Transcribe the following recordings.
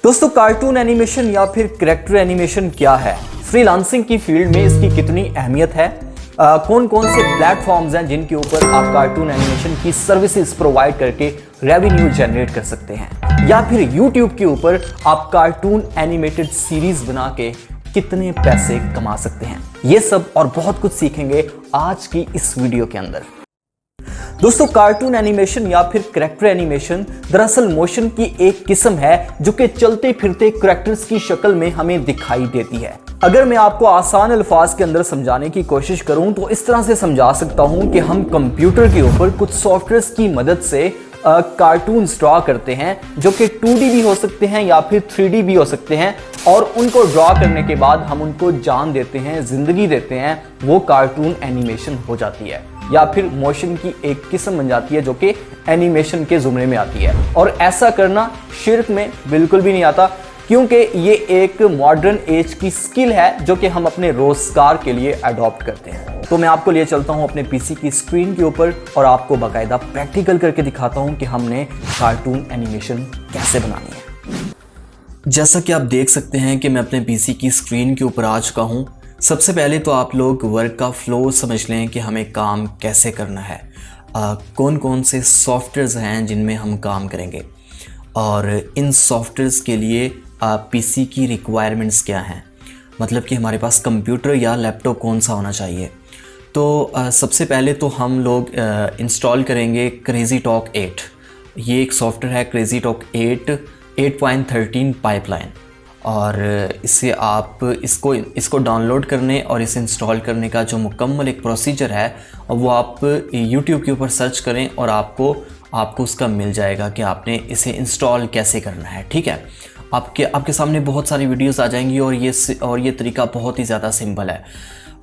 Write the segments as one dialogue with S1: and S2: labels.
S1: दोस्तों, cartoon animation या फिर कैरेक्टर एनिमेशन क्या है? फ्रीलांसिंग की फील्ड में इसकी कितनी अहमियत है? कौन कौन से प्लेटफॉर्म्स हैं जिनके ऊपर आप कार्टून एनिमेशन की सर्विसेज प्रोवाइड करके रेवेन्यू जनरेट कर सकते हैं? या फिर यूट्यूब के ऊपर आप कार्टून एनिमेटेड सीरीज बना के कितने पैसे कमा सकते हैं? ये सब और बहुत कुछ सीखेंगे आज की इस वीडियो के अंदर। दोस्तों, कार्टून एनिमेशन या फिर कैरेक्टर एनिमेशन दरअसल मोशन की एक किस्म है जो कि चलते फिरते कैरेक्टर्स की शक्ल में हमें दिखाई देती है। अगर मैं आपको आसान अल्फाज के अंदर समझाने की कोशिश करूं तो इस तरह से समझा सकता हूं कि हम कंप्यूटर के ऊपर कुछ सॉफ्टवेयर्स की मदद से कार्टून्स ड्रॉ करते हैं जो कि 2D भी हो सकते हैं या फिर 3D भी हो सकते हैं, और उनको ड्रॉ करने के बाद हम उनको जान देते हैं, जिंदगी देते हैं, वो कार्टून एनिमेशन हो जाती है या फिर मोशन की एक किस्म बन जाती है जो कि एनिमेशन के जुमरे में आती है। और ऐसा करना शिर्क में बिल्कुल भी नहीं आता, क्योंकि ये एक मॉडर्न एज की स्किल है जो कि हम अपने रोजगार के लिए अडॉप्ट करते हैं। तो मैं आपको लिए चलता हूं अपने पीसी की स्क्रीन के ऊपर और आपको बाकायदा प्रैक्टिकल करके दिखाता हूं कि हमने कार्टून एनिमेशन कैसे बनानी है। जैसा कि आप देख सकते हैं कि मैं अपने पीसी की स्क्रीन के ऊपर आ चुका हूं। सबसे पहले तो आप लोग वर्क का फ्लो समझ लें कि हमें काम कैसे करना है, कौन कौन से सॉफ्टवेयर्स हैं जिनमें हम काम करेंगे, और इन सॉफ्टवेयर्स के लिए पीसी की रिक्वायरमेंट्स क्या हैं, मतलब कि हमारे पास कंप्यूटर या लैपटॉप कौन सा होना चाहिए। तो सबसे पहले तो हम लोग इंस्टॉल करेंगे क्रेजी टॉक 8। ये एक सॉफ्टवेयर है क्रेजी टॉक 8.13 पाइपलाइन, और इससे आप इसको डाउनलोड करने और इसे इंस्टॉल करने का जो मुकम्मल एक प्रोसीजर है वो आप YouTube के ऊपर सर्च करें और आपको उसका मिल जाएगा कि आपने इसे इंस्टॉल कैसे करना है। ठीक है, आपके सामने बहुत सारी वीडियोस आ जाएंगी और ये तरीका बहुत ही ज़्यादा सिंपल है।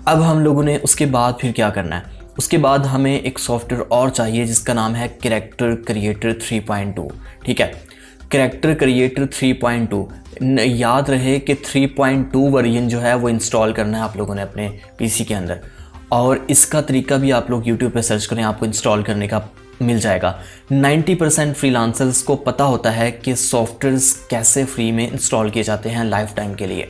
S1: अब हम लोगों ने उसके बाद फिर क्या करना है, उसके बाद हमें एक सॉफ्टवेयर और चाहिए जिसका नाम है कैरेक्टर क्रिएटर 3.2। ठीक है, कैरेक्टर क्रिएटर 3.2, याद रहे कि 3.2 वर्जन जो है वो इंस्टॉल करना है आप लोगों ने अपने पीसी के अंदर, और इसका तरीका भी आप लोग यूट्यूब पे सर्च करें, आपको इंस्टॉल करने का मिल जाएगा। 90% फ्रीलांसर्स को पता होता है कि सॉफ्टवेयर्स कैसे फ्री में इंस्टॉल किए जाते हैं लाइफ टाइम के लिए।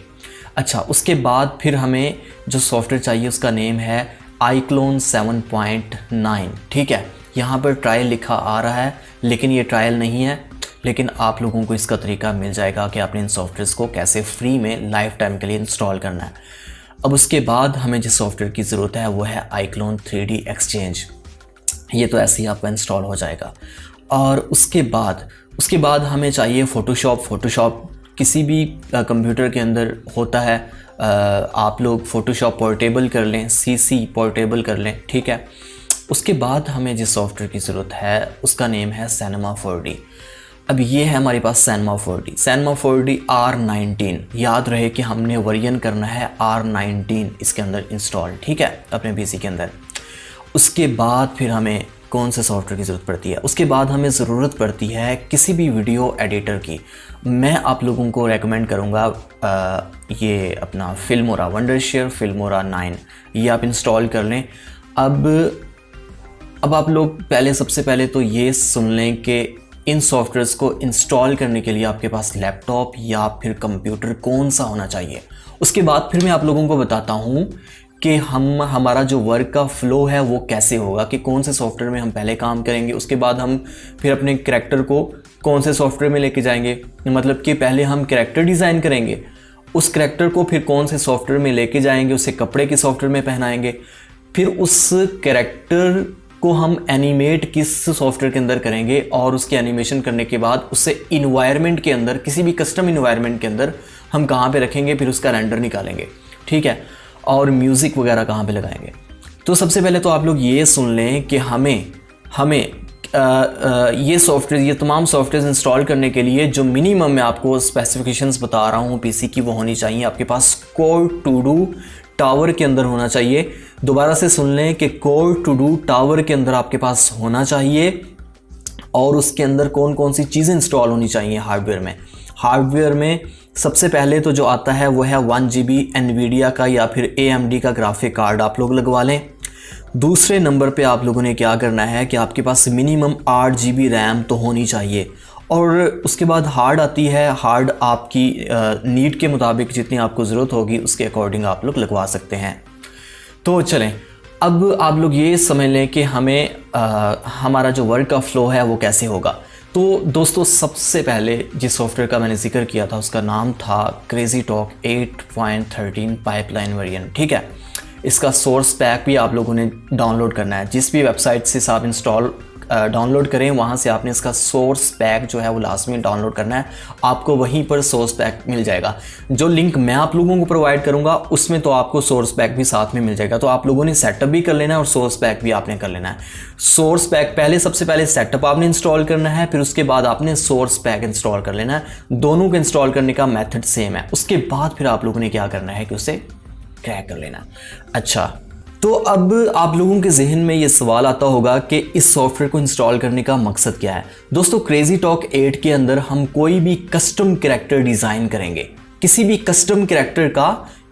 S1: अच्छा, उसके बाद फिर हमें जो सॉफ्टवेयर चाहिए उसका नेम है iClone 7.9। ठीक है, यहाँ पर ट्रायल लिखा आ रहा है लेकिन ये ट्रायल नहीं है, लेकिन आप लोगों को इसका तरीका मिल जाएगा कि आपने इन सॉफ्टवेयर्स को कैसे फ्री में लाइफ टाइम के लिए इंस्टॉल करना है। अब उसके बाद हमें जिस सॉफ्टवेयर की ज़रूरत है वो है iClone 3D Exchange। ये तो ऐसे ही आपका इंस्टॉल हो जाएगा। और उसके बाद हमें चाहिए फ़ोटोशॉप किसी भी कंप्यूटर के अंदर होता है। आप लोग फ़ोटोशॉप पोर्टेबल कर लें, CC पोर्टेबल कर लें। ठीक है, उसके बाद हमें जिस सॉफ्टवेयर की ज़रूरत है उसका नेम है Cinema 4D। अब ये है हमारे पास Cinema 4D R19। याद रहे कि हमने वर्जन करना है R19 इसके अंदर इंस्टॉल। ठीक है, अपने पीसी के अंदर। उसके बाद फिर हमें कौन से सॉफ्टवेयर की ज़रूरत पड़ती है? उसके बाद हमें ज़रूरत पड़ती है किसी भी वीडियो एडिटर की। मैं आप लोगों को रेकमेंड करूँगा ये अपना फिल्मोरा वंडरशेयर फिल्मोरा 9, ये आप इंस्टॉल कर लें। अब आप लोग सबसे पहले तो ये सुन लें कि इन सॉफ्टवेयर्स को इंस्टॉल करने के लिए आपके पास लैपटॉप या फिर कंप्यूटर कौन सा होना चाहिए। उसके बाद फिर मैं आप लोगों को बताता हूँ कि हमारा जो वर्क का फ़्लो है वो कैसे होगा, कि कौन से सॉफ्टवेयर में हम पहले काम करेंगे, उसके बाद हम फिर अपने कैरेक्टर को कौन से सॉफ्टवेयर में लेके जाएंगे। मतलब कि पहले हम कैरेक्टर डिज़ाइन करेंगे, उस कैरेक्टर को फिर कौन से सॉफ्टवेयर में लेके जाएंगे, उसे कपड़े के सॉफ्टवेयर में पहनाएंगे, फिर उस कैरेक्टर को हम एनिमेट किस सॉफ्टवेयर के अंदर करेंगे, और उसके एनिमेशन करने के बाद उससे इन्वायरमेंट के अंदर, किसी भी कस्टम इन्वायरमेंट के अंदर हम कहाँ पे रखेंगे, फिर उसका रेंडर निकालेंगे। ठीक है, और म्यूज़िक वगैरह कहाँ पे लगाएंगे। तो सबसे पहले तो आप लोग ये सुन लें कि हमें ये तमाम सॉफ्टवेयर इंस्टॉल करने के लिए जो मिनिमम मैं आपको स्पेसिफिकेशंस बता रहा हूँ पीसी की, वो होनी चाहिए आपके पास कोर टू डू टावर के अंदर होना चाहिए। दोबारा से सुन लें कि कोर टू डू टावर के अंदर आपके पास होना चाहिए, और उसके अंदर कौन कौन सी चीज़ें इंस्टॉल होनी चाहिए हार्डवेयर में सबसे पहले तो जो आता है वो है 1GB NVIDIA का या फिर AMD का ग्राफिक कार्ड आप लोग लगवा लें। दूसरे नंबर पे आप लोगों ने क्या करना है कि आपके पास मिनिमम 8GB रैम तो होनी चाहिए, और उसके बाद हार्ड आती है। हार्ड आपकी नीड के मुताबिक जितनी आपको ज़रूरत होगी उसके अकॉर्डिंग आप लोग लगवा सकते हैं। तो चलें, अब आप लोग ये समझ लें कि हमें हमारा जो वर्क का फ़्लो है वो कैसे होगा। तो दोस्तों, सबसे पहले जिस सॉफ्टवेयर का मैंने जिक्र किया था उसका नाम था क्रेजी टॉक 8.13 पाइपलाइन वेरिएंट। ठीक है, इसका सोर्स पैक भी आप लोगों ने डाउनलोड करना है। जिस भी वेबसाइट से आप डाउनलोड करें वहाँ से आपने इसका सोर्स पैक जो है वो लाजमी डाउनलोड करना है। आपको वहीं पर सोर्स पैक मिल जाएगा। जो लिंक मैं आप लोगों को प्रोवाइड करूँगा उसमें तो आपको सोर्स पैक भी साथ में मिल जाएगा। तो आप लोगों ने सेटअप भी कर लेना है और सोर्स पैक भी आपने कर लेना है। सोर्स पैक सबसे पहले सेटअप आपने इंस्टॉल करना है, फिर उसके बाद आपने सोर्स पैक इंस्टॉल कर लेना है। दोनों को इंस्टॉल करने का मेथड सेम है। उसके बाद फिर आप लोगों ने क्या करना है कि उसे क्रैक कर लेना। अच्छा, तो अब आप लोगों के जहन में ये सवाल आता होगा कि इस सॉफ्टवेयर को इंस्टॉल करने का मकसद क्या है। दोस्तों, क्रेजी टॉक 8 के अंदर हम कोई भी कस्टम कैरेक्टर डिज़ाइन करेंगे। किसी भी कस्टम कैरेक्टर का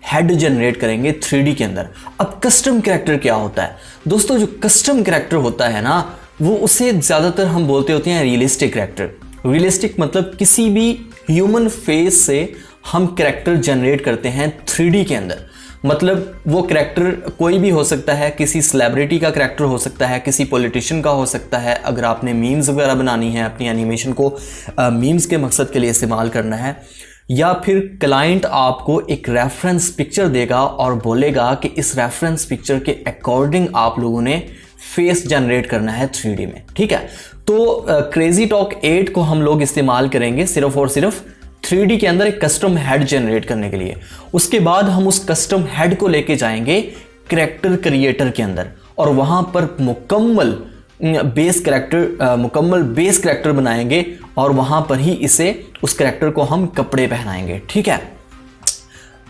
S1: हेड जनरेट करेंगे 3D के अंदर। अब कस्टम कैरेक्टर क्या होता है दोस्तों? जो कस्टम कैरेक्टर होता है ना, वो उसे ज़्यादातर हम बोलते होते हैं रियलिस्टिक कैरेक्टर। रियलिस्टिक मतलब किसी भी ह्यूमन फेस से हम कैरेक्टर जनरेट करते हैं 3D के अंदर। मतलब वो कैरेक्टर कोई भी हो सकता है, किसी सेलिब्रिटी का कैरेक्टर हो सकता है, किसी पॉलिटिशियन का हो सकता है। अगर आपने मीम्स वगैरह बनानी है, अपनी एनिमेशन को मीम्स के मकसद के लिए इस्तेमाल करना है, या फिर क्लाइंट आपको एक रेफरेंस पिक्चर देगा और बोलेगा कि इस रेफरेंस पिक्चर के अकॉर्डिंग आप लोगों ने फेस जनरेट करना है 3D में। ठीक है, तो क्रेजी टॉक 8 को हम लोग इस्तेमाल करेंगे सिर्फ और सिर्फ 3D के अंदर एक कस्टम हेड जनरेट करने के लिए। उसके बाद हम उस कस्टम हेड को लेके जाएंगे कैरेक्टर क्रिएटर के अंदर और वहां पर मुकम्मल बेस कैरेक्टर बनाएंगे और वहां पर ही उस कैरेक्टर को हम कपड़े पहनाएंगे। ठीक है,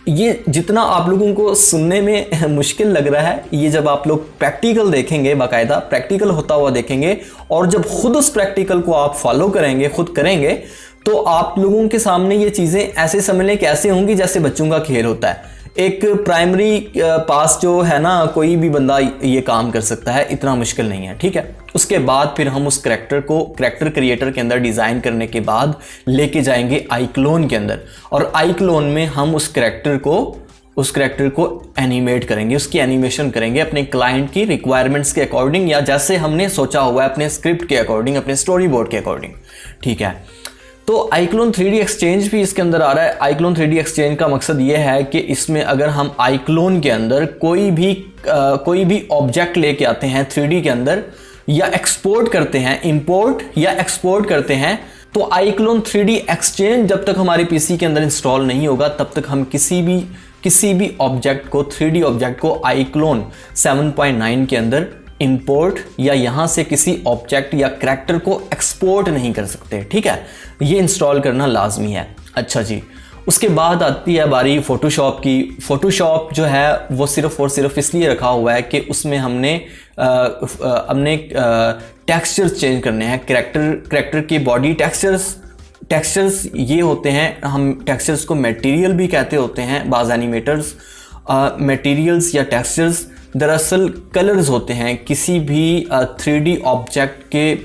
S1: ये जितना आप लोगों को सुनने में मुश्किल लग रहा है, ये जब आप लोग प्रैक्टिकल देखेंगे, बाकायदा प्रैक्टिकल होता हुआ देखेंगे, और जब खुद उस प्रैक्टिकल को आप फॉलो करेंगे, खुद करेंगे, तो आप लोगों के सामने ये चीज़ें ऐसे समझ लें कैसे होंगी जैसे बच्चों का खेल होता है। एक प्राइमरी पास जो है ना, कोई भी बंदा ये काम कर सकता है, इतना मुश्किल नहीं है। ठीक है, उसके बाद फिर हम उस कैरेक्टर क्रिएटर के अंदर डिज़ाइन करने के बाद लेके जाएंगे आईक्लोन के अंदर, और आईक्लोन में हम उस कैरेक्टर को एनिमेट करेंगे, उसकी एनिमेशन करेंगे अपने क्लाइंट की रिक्वायरमेंट्स के अकॉर्डिंग, या जैसे हमने सोचा हुआ है अपने स्क्रिप्ट के अकॉर्डिंग, अपने स्टोरी बोर्ड के अकॉर्डिंग। ठीक है, तो iClone 3D एक्सचेंज भी इसके अंदर आ रहा है। iClone 3D एक्सचेंज का मकसद ये है कि इसमें अगर हम iClone के अंदर कोई भी ऑब्जेक्ट लेके आते हैं 3D के अंदर, या एक्सपोर्ट करते हैं, इंपोर्ट या एक्सपोर्ट करते हैं, तो iClone 3D एक्सचेंज जब तक हमारे पीसी के अंदर इंस्टॉल नहीं होगा तब तक हम किसी भी ऑब्जेक्ट को, 3D ऑब्जेक्ट को iClone 7.9 के अंदर इंपोर्ट या यहाँ से किसी ऑब्जेक्ट या कैरेक्टर को एक्सपोर्ट नहीं कर सकते। ठीक है, ये इंस्टॉल करना लाजमी है। अच्छा जी, उसके बाद आती है बारी फोटोशॉप की। फोटोशॉप जो है वो सिर्फ और सिर्फ इसलिए रखा हुआ है कि उसमें हमने टेक्सचर्स चेंज करने हैं। कैरेक्टर की बॉडी टेक्सचर्स ये होते हैं, हम टेक्सचर्स को मटेरियल भी कहते होते हैं। बाज़ एनिमेटर्स मटेरियल्स या टेक्सचर्स दरअसल कलर्स होते हैं। किसी भी 3D ऑब्जेक्ट के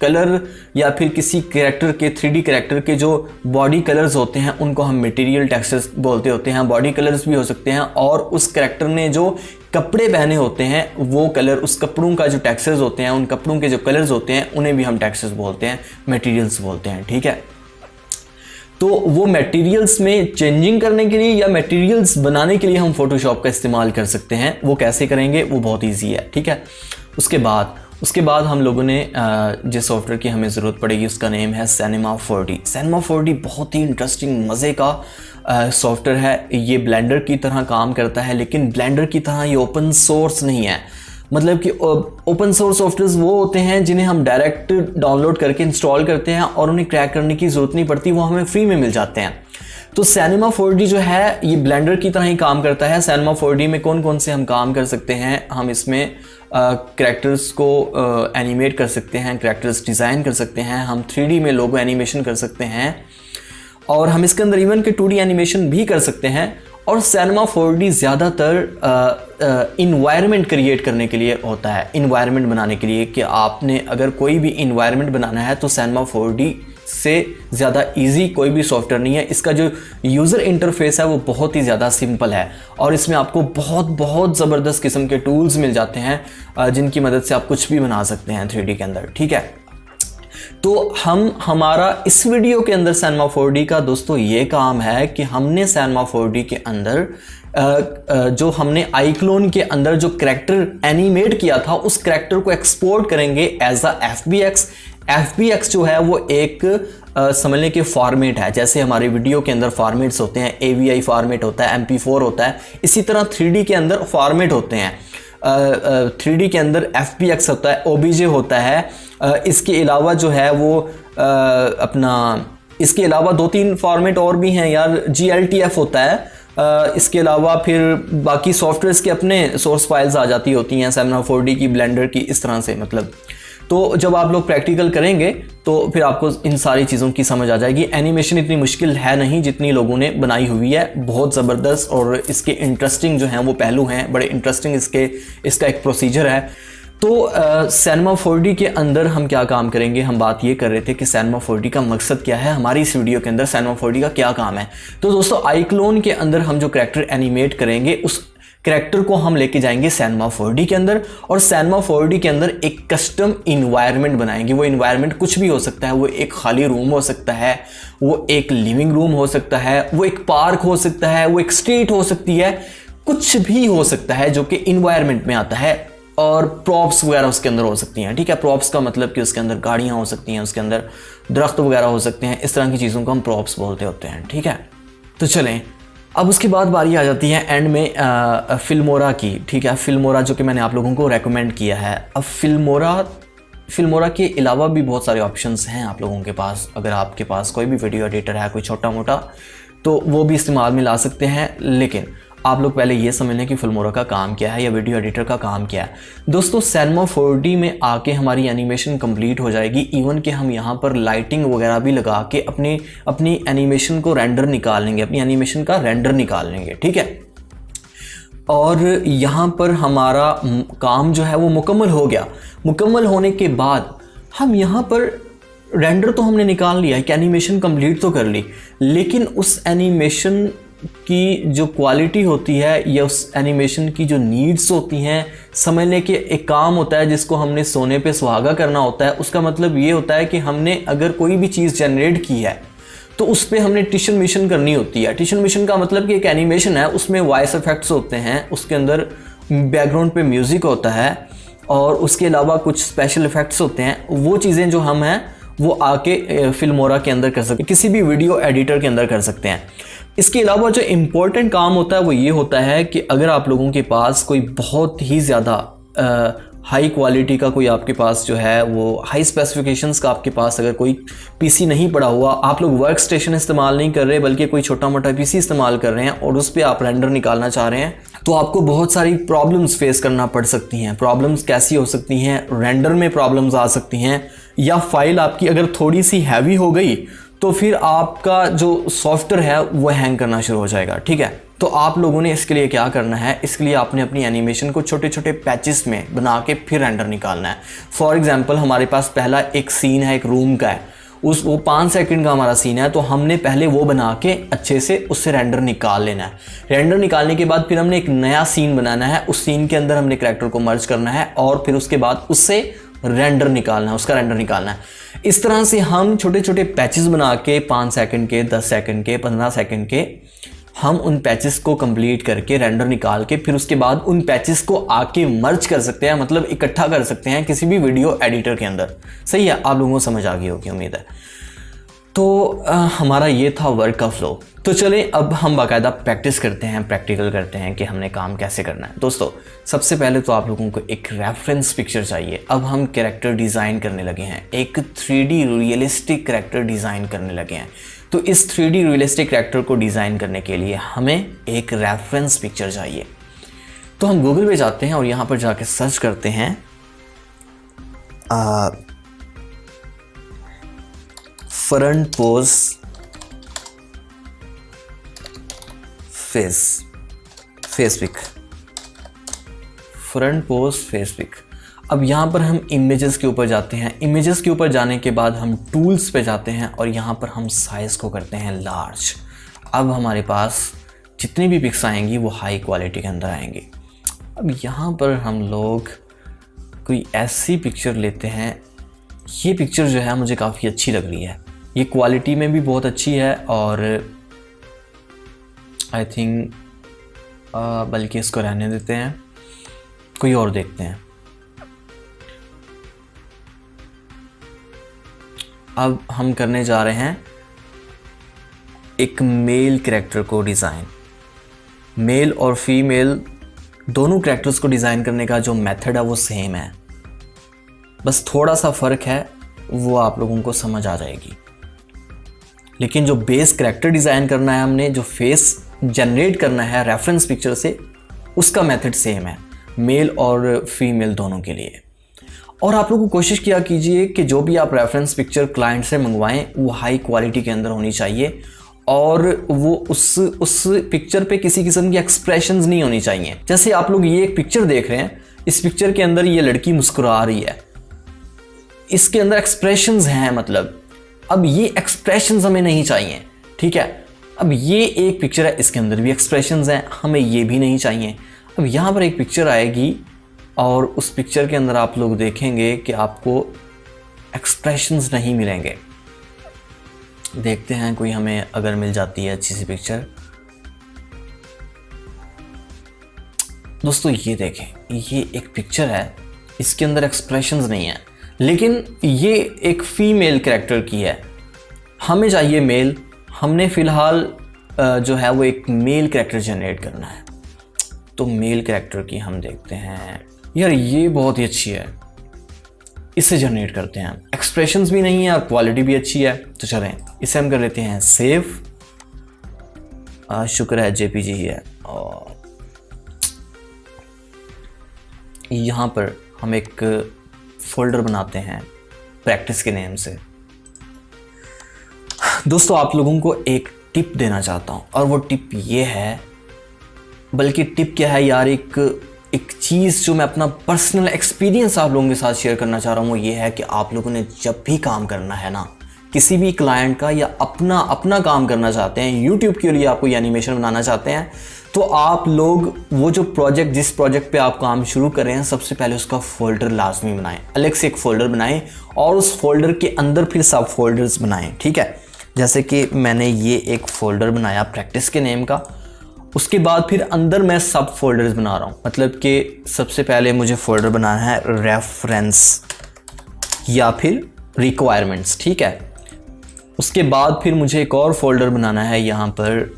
S1: कलर या फिर किसी कैरेक्टर के 3D कैरेक्टर के जो बॉडी कलर्स होते हैं उनको हम मटेरियल टेक्सचर्स बोलते होते हैं। बॉडी कलर्स भी हो सकते हैं, और उस कैरेक्टर ने जो कपड़े पहने होते हैं वो कलर, उस कपड़ों का जो टेक्सचर्स होते हैं, उन कपड़ों के जो कलर्स होते हैं उन्हें भी हम टेक्सचर्स बोलते हैं, मटेरियल्स बोलते हैं। ठीक है, तो वो मटेरियल्स में चेंजिंग करने के लिए या मटेरियल्स बनाने के लिए हम फोटोशॉप का इस्तेमाल कर सकते हैं। वो कैसे करेंगे वो बहुत इजी है। ठीक है, उसके बाद हम लोगों ने जिस सॉफ्टवेयर की हमें ज़रूरत पड़ेगी उसका नेम है Cinema 4D। Cinema 4D बहुत ही इंटरेस्टिंग मज़े का सॉफ्टवेयर है। ये ब्लेंडर की तरह काम करता है, लेकिन ब्लेंडर की तरह ये ओपन सोर्स नहीं है। मतलब कि ओपन सोर्स सॉफ्टवेयर्स वो होते हैं जिन्हें हम डायरेक्ट डाउनलोड करके इंस्टॉल करते हैं और उन्हें क्रैक करने की ज़रूरत नहीं पड़ती, वो हमें फ्री में मिल जाते हैं। तो Cinema 4D जो है ये ब्लेंडर की तरह ही काम करता है। Cinema 4D में कौन कौन से हम काम कर सकते हैं? हम इसमें कैरेक्टर्स को एनिमेट कर सकते हैं, कैरेक्टर्स डिज़ाइन कर सकते हैं, हम 3D में लोगो एनिमेशन कर सकते हैं, और हम इसके अंदर इवन के 2D एनिमेशन भी कर सकते हैं। और Cinema 4D ज़्यादातर इन्वायरमेंट क्रिएट करने के लिए होता है, इन्वायरमेंट बनाने के लिए, कि आपने अगर कोई भी इन्वायरमेंट बनाना है तो Cinema 4D से ज़्यादा इजी कोई भी सॉफ्टवेयर नहीं है। इसका जो यूज़र इंटरफेस है वो बहुत ही ज़्यादा सिंपल है और इसमें आपको बहुत ज़बरदस्त किस्म के टूल्स मिल जाते हैं जिनकी मदद से आप कुछ भी बना सकते हैं 3D के अंदर, ठीक है। तो हमारा इस वीडियो के अंदर Cinema 4D का दोस्तों ये काम है कि हमने Cinema 4D के अंदर जो हमने iClone के अंदर जो करैक्टर एनिमेट किया था उस करैक्टर को एक्सपोर्ट करेंगे एज अ FBX। FBX जो है वो एक समझने के फॉर्मेट है, जैसे हमारे वीडियो के अंदर फॉर्मेट्स होते हैं, AVI फॉर्मेट होता है, MP4 होता है, इसी तरह 3D के अंदर फॉर्मेट होते हैं। 3D के अंदर FBX होता है, OBJ होता है, इसके अलावा जो है वो इसके अलावा 2-3 फॉर्मेट और भी हैं यार, GLTF होता है। इसके अलावा फिर बाकी सॉफ्टवेयर्स के अपने सोर्स फाइल्स आ जाती होती हैं Cinema 4D की, ब्लेंडर की, इस तरह से मतलब। तो जब आप लोग प्रैक्टिकल करेंगे तो फिर आपको इन सारी चीज़ों की समझ आ जाएगी। एनिमेशन इतनी मुश्किल है नहीं जितनी लोगों ने बनाई हुई है, बहुत ज़बरदस्त, और इसके इंटरेस्टिंग जो हैं वो पहलू हैं, बड़े इंटरेस्टिंग इसका एक प्रोसीजर है। तो Cinema 4D के अंदर हम क्या काम करेंगे, हम बात ये कर रहे थे कि Cinema 4D का मकसद क्या है, हमारी इस वीडियो के अंदर Cinema 4D का क्या काम है। तो दोस्तों iClone के अंदर हम जो करैक्टर एनिमेट करेंगे उस करैक्टर को हम लेके जाएंगे Cinema 4D के अंदर, और Cinema 4D के अंदर एक कस्टम इन्वायरमेंट बनाएंगे। वो इन्वायरमेंट कुछ भी हो सकता है, वो एक खाली रूम हो सकता है, वो एक लिविंग रूम हो सकता है, वो एक पार्क हो सकता है, वो एक स्ट्रीट हो सकती है, कुछ भी हो सकता है जो कि इन्वायरमेंट में आता है। और प्रॉप्स वगैरह उसके अंदर हो सकती हैं, ठीक है। प्रॉप्स का मतलब कि उसके अंदर गाड़ियाँ हो सकती हैं, उसके अंदर दरख्त वगैरह हो सकते हैं, इस तरह की चीज़ों को हम प्रॉप्स बोलते होते हैं, ठीक है। तो चलें, अब उसके बाद बारी आ जाती है एंड में फिल्मोरा की, ठीक है। फिल्मोरा जो कि मैंने आप लोगों को रेकमेंड किया है। अब फिल्मोरा के अलावा भी बहुत सारे ऑप्शंस हैं आप लोगों के पास। अगर आपके पास कोई भी वीडियो एडिटर है, कोई छोटा मोटा, तो वो भी इस्तेमाल में ला सकते हैं। लेकिन आप लोग पहले ये समझ लें कि फिल्मोरा का काम क्या है या वीडियो एडिटर का काम क्या है। दोस्तों Cinema 4D में आके हमारी एनिमेशन कंप्लीट हो जाएगी, इवन कि हम यहाँ पर लाइटिंग वगैरह भी लगा के अपनी एनिमेशन को रेंडर निकाल लेंगे, अपनी एनिमेशन का रेंडर निकाल लेंगे, ठीक है। और यहाँ पर हमारा काम जो है वो मुकम्मल हो गया। मुकम्मल होने के बाद हम यहाँ पर रेंडर तो हमने निकाल लिया, एक एनिमेशन कंप्लीट तो कर ली, लेकिन उस एनिमेशन की जो क्वालिटी होती है या उस एनिमेशन की जो नीड्स होती हैं, समझने के एक काम होता है जिसको हमने सोने पे सुहागा करना होता है। उसका मतलब ये होता है कि हमने अगर कोई भी चीज़ जनरेट की है तो उस पर हमने टिशन मिशन करनी होती है। टिशन मिशन का मतलब कि एक एनिमेशन है, उसमें वॉइस इफेक्ट्स होते हैं, उसके अंदर बैकग्राउंड पे म्यूज़िक होता है और उसके अलावा कुछ स्पेशल इफ़ेक्ट्स होते हैं। वो चीज़ें जो हम हैं वो आके फिल्मोरा के अंदर कर सकते हैं, किसी भी वीडियो एडिटर के अंदर कर सकते हैं। इसके अलावा जो इम्पोर्टेंट काम होता है वो ये होता है कि अगर आप लोगों के पास कोई बहुत ही ज़्यादा हाई क्वालिटी का कोई आपके पास जो है वो हाई स्पेसिफिकेशंस का आपके पास अगर कोई पीसी नहीं पड़ा हुआ, आप लोग वर्क स्टेशन इस्तेमाल नहीं कर रहे बल्कि कोई छोटा मोटा पीसी इस्तेमाल कर रहे हैं और उस पर आप रेंडर निकालना चाह रहे हैं, तो आपको बहुत सारी प्रॉब्लम्स फेस करना पड़ सकती हैं। प्रॉब्लम्स कैसी हो सकती हैं, रेंडर में प्रॉब्लम्स आ सकती हैं, या फाइल आपकी अगर थोड़ी सी हैवी हो गई तो फिर आपका जो सॉफ्टवेयर है वो हैंग करना शुरू हो जाएगा, ठीक है। तो आप लोगों ने इसके लिए क्या करना है, इसके लिए आपने अपनी एनिमेशन को छोटे छोटे पैचेस में बना के फिर रेंडर निकालना है। फॉर एग्जांपल हमारे पास पहला एक सीन है, एक रूम का है, वो 5 सेकंड का हमारा सीन है, तो हमने पहले वो बना के अच्छे से उससे रेंडर निकाल लेना है। रेंडर निकालने के बाद फिर हमने एक नया सीन बनाना है, उस सीन के अंदर हमने करैक्टर को मर्ज करना है और फिर उसके बाद उससे रेंडर निकालना है, उसका रेंडर निकालना है। इस तरह से हम छोटे छोटे पैचेस बना के 5 सेकंड के, 10 सेकंड के, 15 सेकंड के, हम उन पैचेस को कंप्लीट करके रेंडर निकाल के फिर उसके बाद उन पैचेस को आके मर्ज कर सकते हैं, मतलब इकट्ठा कर सकते हैं किसी भी वीडियो एडिटर के अंदर। सही है, आप लोगों को समझ आ गई होगी उम्मीद है। तो हमारा ये था वर्क का फ्लो। तो चलें अब हम बाकायदा प्रैक्टिस करते हैं, प्रैक्टिकल करते हैं कि हमने काम कैसे करना है। दोस्तों सबसे पहले तो आप लोगों को एक रेफरेंस पिक्चर चाहिए। अब हम कैरेक्टर डिज़ाइन करने लगे हैं, एक 3D रियलिस्टिक कैरेक्टर डिज़ाइन करने लगे हैं। तो इस 3D रियलिस्टिक कैरेक्टर को डिज़ाइन करने के लिए हमें एक रेफरेंस पिक्चर चाहिए। तो हम गूगल पे जाते हैं और यहाँ पर जाके सर्च करते हैं front pose face pic, front pose face pic. अब यहाँ पर हम इमेजेस के ऊपर जाते हैं। इमेजेस के ऊपर जाने के बाद हम टूल्स पे जाते हैं और यहाँ पर हम साइज़ को करते हैं लार्ज। अब हमारे पास जितनी भी पिक्स आएंगी वो हाई क्वालिटी के अंदर आएंगी। अब यहाँ पर हम लोग कोई ऐसी पिक्चर लेते हैं। ये पिक्चर जो है मुझे काफ़ी अच्छी लग रही है, ये क्वालिटी में भी बहुत अच्छी है और आई थिंक बल्कि इसको रहने देते हैं, कोई और देखते हैं। अब हम करने जा रहे हैं एक मेल कैरेक्टर को डिज़ाइन। मेल और फीमेल दोनों कैरेक्टर्स को डिज़ाइन करने का जो मेथड है वो सेम है, बस थोड़ा सा फ़र्क है, वो आप लोगों को समझ आ जाएगी। लेकिन जो बेस कैरेक्टर डिज़ाइन करना है हमने, जो फेस जनरेट करना है रेफरेंस पिक्चर से, उसका मेथड सेम है मेल और फीमेल दोनों के लिए। और आप लोगों को कोशिश किया कीजिए कि जो भी आप रेफरेंस पिक्चर क्लाइंट से मंगवाएं वो हाई क्वालिटी के अंदर होनी चाहिए और वो उस पिक्चर पे किसी किस्म की एक्सप्रेशंस नहीं होनी चाहिए। जैसे आप लोग ये एक पिक्चर देख रहे हैं, इस पिक्चर के अंदर ये लड़की मुस्कुरा रही है, इसके अंदर एक्सप्रेशंस हैं, मतलब अब ये एक्सप्रेशंस हमें नहीं चाहिए, ठीक है। अब ये एक पिक्चर है, इसके अंदर भी एक्सप्रेशंस हैं, हमें ये भी नहीं चाहिए। अब यहाँ पर एक पिक्चर आएगी और उस पिक्चर के अंदर आप लोग देखेंगे कि आपको एक्सप्रेशंस नहीं मिलेंगे। देखते हैं कोई हमें अगर मिल जाती है अच्छी सी पिक्चर। दोस्तों ये देखें, ये एक पिक्चर है, इसके अंदर एक्सप्रेशंस नहीं है, लेकिन ये एक फीमेल कैरेक्टर की है, हमें चाहिए मेल। हमने फ़िलहाल जो है वो एक मेल कैरेक्टर जनरेट करना है, तो मेल कैरेक्टर की हम देखते हैं। यार ये बहुत ही अच्छी है, इसे जनरेट करते हैं। एक्सप्रेशंस भी नहीं है और क्वालिटी भी अच्छी है, तो चलें इसे हम कर लेते हैं सेव। शुक्र है जेपीजी ही है। और यहाँ पर हम एक फोल्डर बनाते हैं प्रैक्टिस के नेम से। दोस्तों आप लोगों को एक टिप देना चाहता हूँ, और वो टिप ये है, बल्कि टिप क्या है यार, एक चीज़ जो मैं अपना पर्सनल एक्सपीरियंस आप लोगों के साथ शेयर करना चाह रहा हूँ, वो ये है कि आप लोगों ने जब भी काम करना है ना, किसी भी क्लाइंट का या अपना काम करना चाहते हैं, यूट्यूब के लिए आपको ये एनिमेशन बनाना चाहते हैं, तो आप लोग वो जो प्रोजेक्ट, जिस प्रोजेक्ट पे आप काम शुरू कर रहे हैं, सबसे पहले उसका फोल्डर लाजमी बनाएं, अलग से एक फ़ोल्डर बनाएं और उस फोल्डर के अंदर फिर सब फोल्डर्स बनाएं, ठीक है। जैसे कि मैंने ये एक फ़ोल्डर बनाया प्रैक्टिस के नेम का, उसके बाद फिर अंदर मैं सब फोल्डर्स बना रहा हूँ। मतलब कि सबसे पहले मुझे फ़ोल्डर बनाना है रेफरेंस या फिर रिक्वायरमेंट्स, ठीक है। उसके बाद फिर मुझे एक और फोल्डर बनाना है यहाँ पर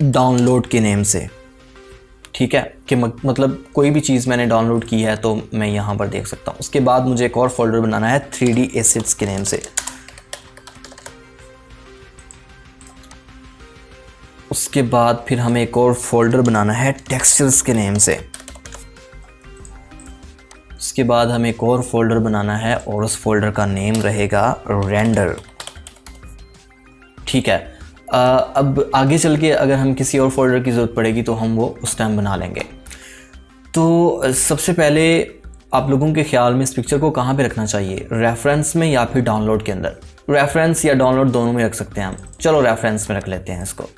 S1: डाउनलोड के नेम से, ठीक है, कि मतलब कोई भी चीज़ मैंने डाउनलोड की है तो मैं यहाँ पर देख सकता हूँ। उसके बाद मुझे एक और फोल्डर बनाना है 3D एसेट्स के नेम से। उसके बाद फिर हमें एक और फोल्डर बनाना है टेक्सचर्स के नेम से। उसके बाद हमें एक और फोल्डर बनाना है और उस फोल्डर का नेम रहेगा रेंडर, ठीक है। अब आगे चल के अगर हम किसी और फोल्डर की ज़रूरत पड़ेगी तो हम वो उस टाइम बना लेंगे। तो सबसे पहले आप लोगों के ख्याल में इस पिक्चर को कहाँ पे रखना चाहिए, रेफरेंस में या फिर डाउनलोड के अंदर? रेफरेंस या डाउनलोड दोनों में रख सकते हैं हम। चलो रेफरेंस में रख लेते हैं इसको।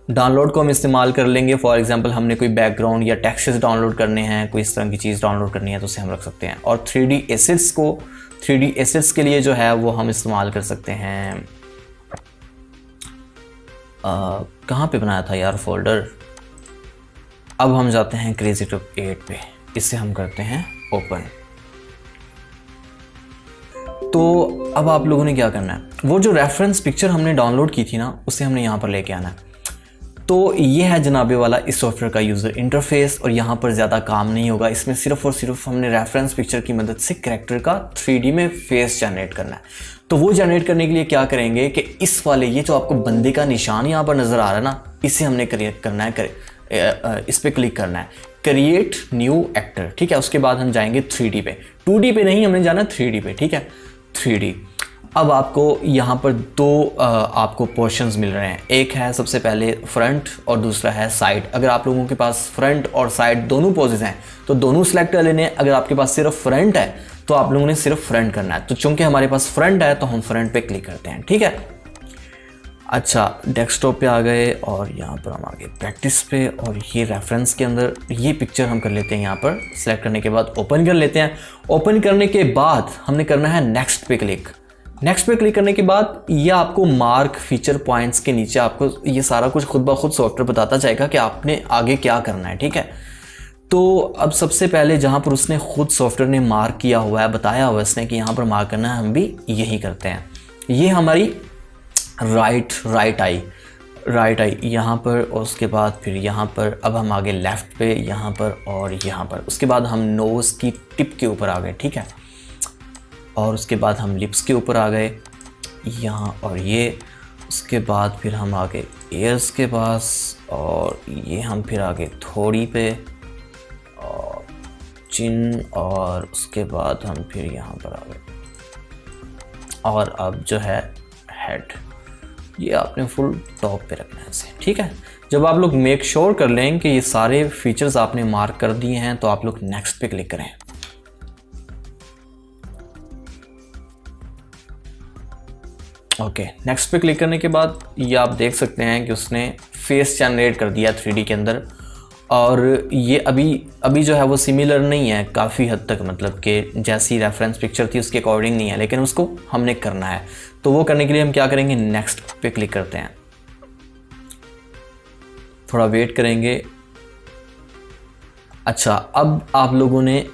S1: डाउनलोड को हम इस्तेमाल कर लेंगे, फॉर एग्जांपल हमने कोई बैकग्राउंड या टेक्सचर्स डाउनलोड करने हैं, कोई इस तरह की चीज़ डाउनलोड करनी है तो उसे हम रख सकते हैं। और 3D एसेट्स को, 3D एसेट्स के लिए जो है वो हम इस्तेमाल कर सकते हैं, कहाँ पे बनाया था यार फोल्डर। अब हम जाते हैं क्रेजिट्यूब 8 पे, इसे हम करते हैं ओपन। तो अब आप लोगों ने क्या करना है, वो जो रेफरेंस पिक्चर हमने डाउनलोड की थी ना, उसे हमने यहाँ पर लेके आना है। तो ये है जनाबे वाला इस सॉफ्टवेयर का यूज़र इंटरफेस, और यहाँ पर ज़्यादा काम नहीं होगा। इसमें सिर्फ और सिर्फ हमने रेफरेंस पिक्चर की मदद से कैरेक्टर का 3D में फेस जनरेट करना है। तो वो जनरेट करने के लिए क्या करेंगे कि इस वाले, ये जो आपको बंदे का निशान यहाँ पर नज़र आ रहा है ना, इसे हमने क्रिएट करना है, इस पर क्लिक करना है, क्रिएट न्यू एक्टर, ठीक है। उसके बाद हम जाएंगे 3D पे, 2D पे नहीं, हमने जाना 3D पे, ठीक है, 3D। अब आपको यहाँ पर दो आपको पोर्शंस मिल रहे हैं, एक है सबसे पहले फ्रंट और दूसरा है साइड। अगर आप लोगों के पास फ्रंट और साइड दोनों पोजेस हैं तो दोनों सिलेक्ट कर लेने हैं। अगर आपके पास सिर्फ फ्रंट है तो आप लोगों ने सिर्फ फ्रंट करना है। तो चूंकि हमारे पास फ्रंट है तो हम फ्रंट पे क्लिक करते हैं, ठीक है। अच्छा, डेस्कटॉप पे आ गए और यहाँ पर हम आ गए प्रैक्टिस पे, और ये रेफरेंस के अंदर ये पिक्चर हम कर लेते हैं। यहाँ पर सेलेक्ट करने के बाद ओपन कर लेते हैं। ओपन करने के बाद हमने करना है नेक्स्ट पे क्लिक। नेक्स्ट पे क्लिक करने के बाद ये आपको मार्क फीचर पॉइंट्स के नीचे आपको ये सारा कुछ खुद ब खुद सॉफ्टवेयर बताता जाएगा कि आपने आगे क्या करना है, ठीक है। तो अब सबसे पहले जहाँ पर उसने खुद सॉफ्टवेयर ने मार्क किया हुआ है, बताया हुआ है इसने कि यहाँ पर मार्क करना है, हम भी यही करते हैं। ये हमारी राइट आई यहाँ पर, और उसके बाद फिर यहाँ पर। अब हम आगे लेफ़्ट पे, यहाँ पर और यहाँ पर। उसके बाद हम नोज़ की टिप के ऊपर आ गए, ठीक है। और उसके बाद हम लिप्स के ऊपर आ गए यहाँ और ये। उसके बाद फिर हम आ गए ईयर्स के पास, और ये हम फिर आ गए थोड़ी पे और चिन, और उसके बाद हम फिर यहाँ पर आ गए। और अब जो है हेड, ये आपने फुल टॉप पे रखना है इसे, ठीक है। जब आप लोग मेक श्योर कर लें कि ये सारे फीचर्स आपने मार्क कर दिए हैं तो आप लोग नेक्स्ट पे क्लिक करें। ओके, नेक्स्ट पे क्लिक करने के बाद ये आप देख सकते हैं कि उसने फेस जनरेट कर दिया 3D के अंदर। और ये अभी जो है वो सिमिलर नहीं है काफ़ी हद तक, मतलब कि जैसी रेफरेंस पिक्चर थी उसके अकॉर्डिंग नहीं है, लेकिन उसको हमने करना है। तो वो करने के लिए हम क्या करेंगे, नेक्स्ट पे क्लिक करते हैं। थोड़ा वेट करेंगे। अच्छा, अब आप लोगों ने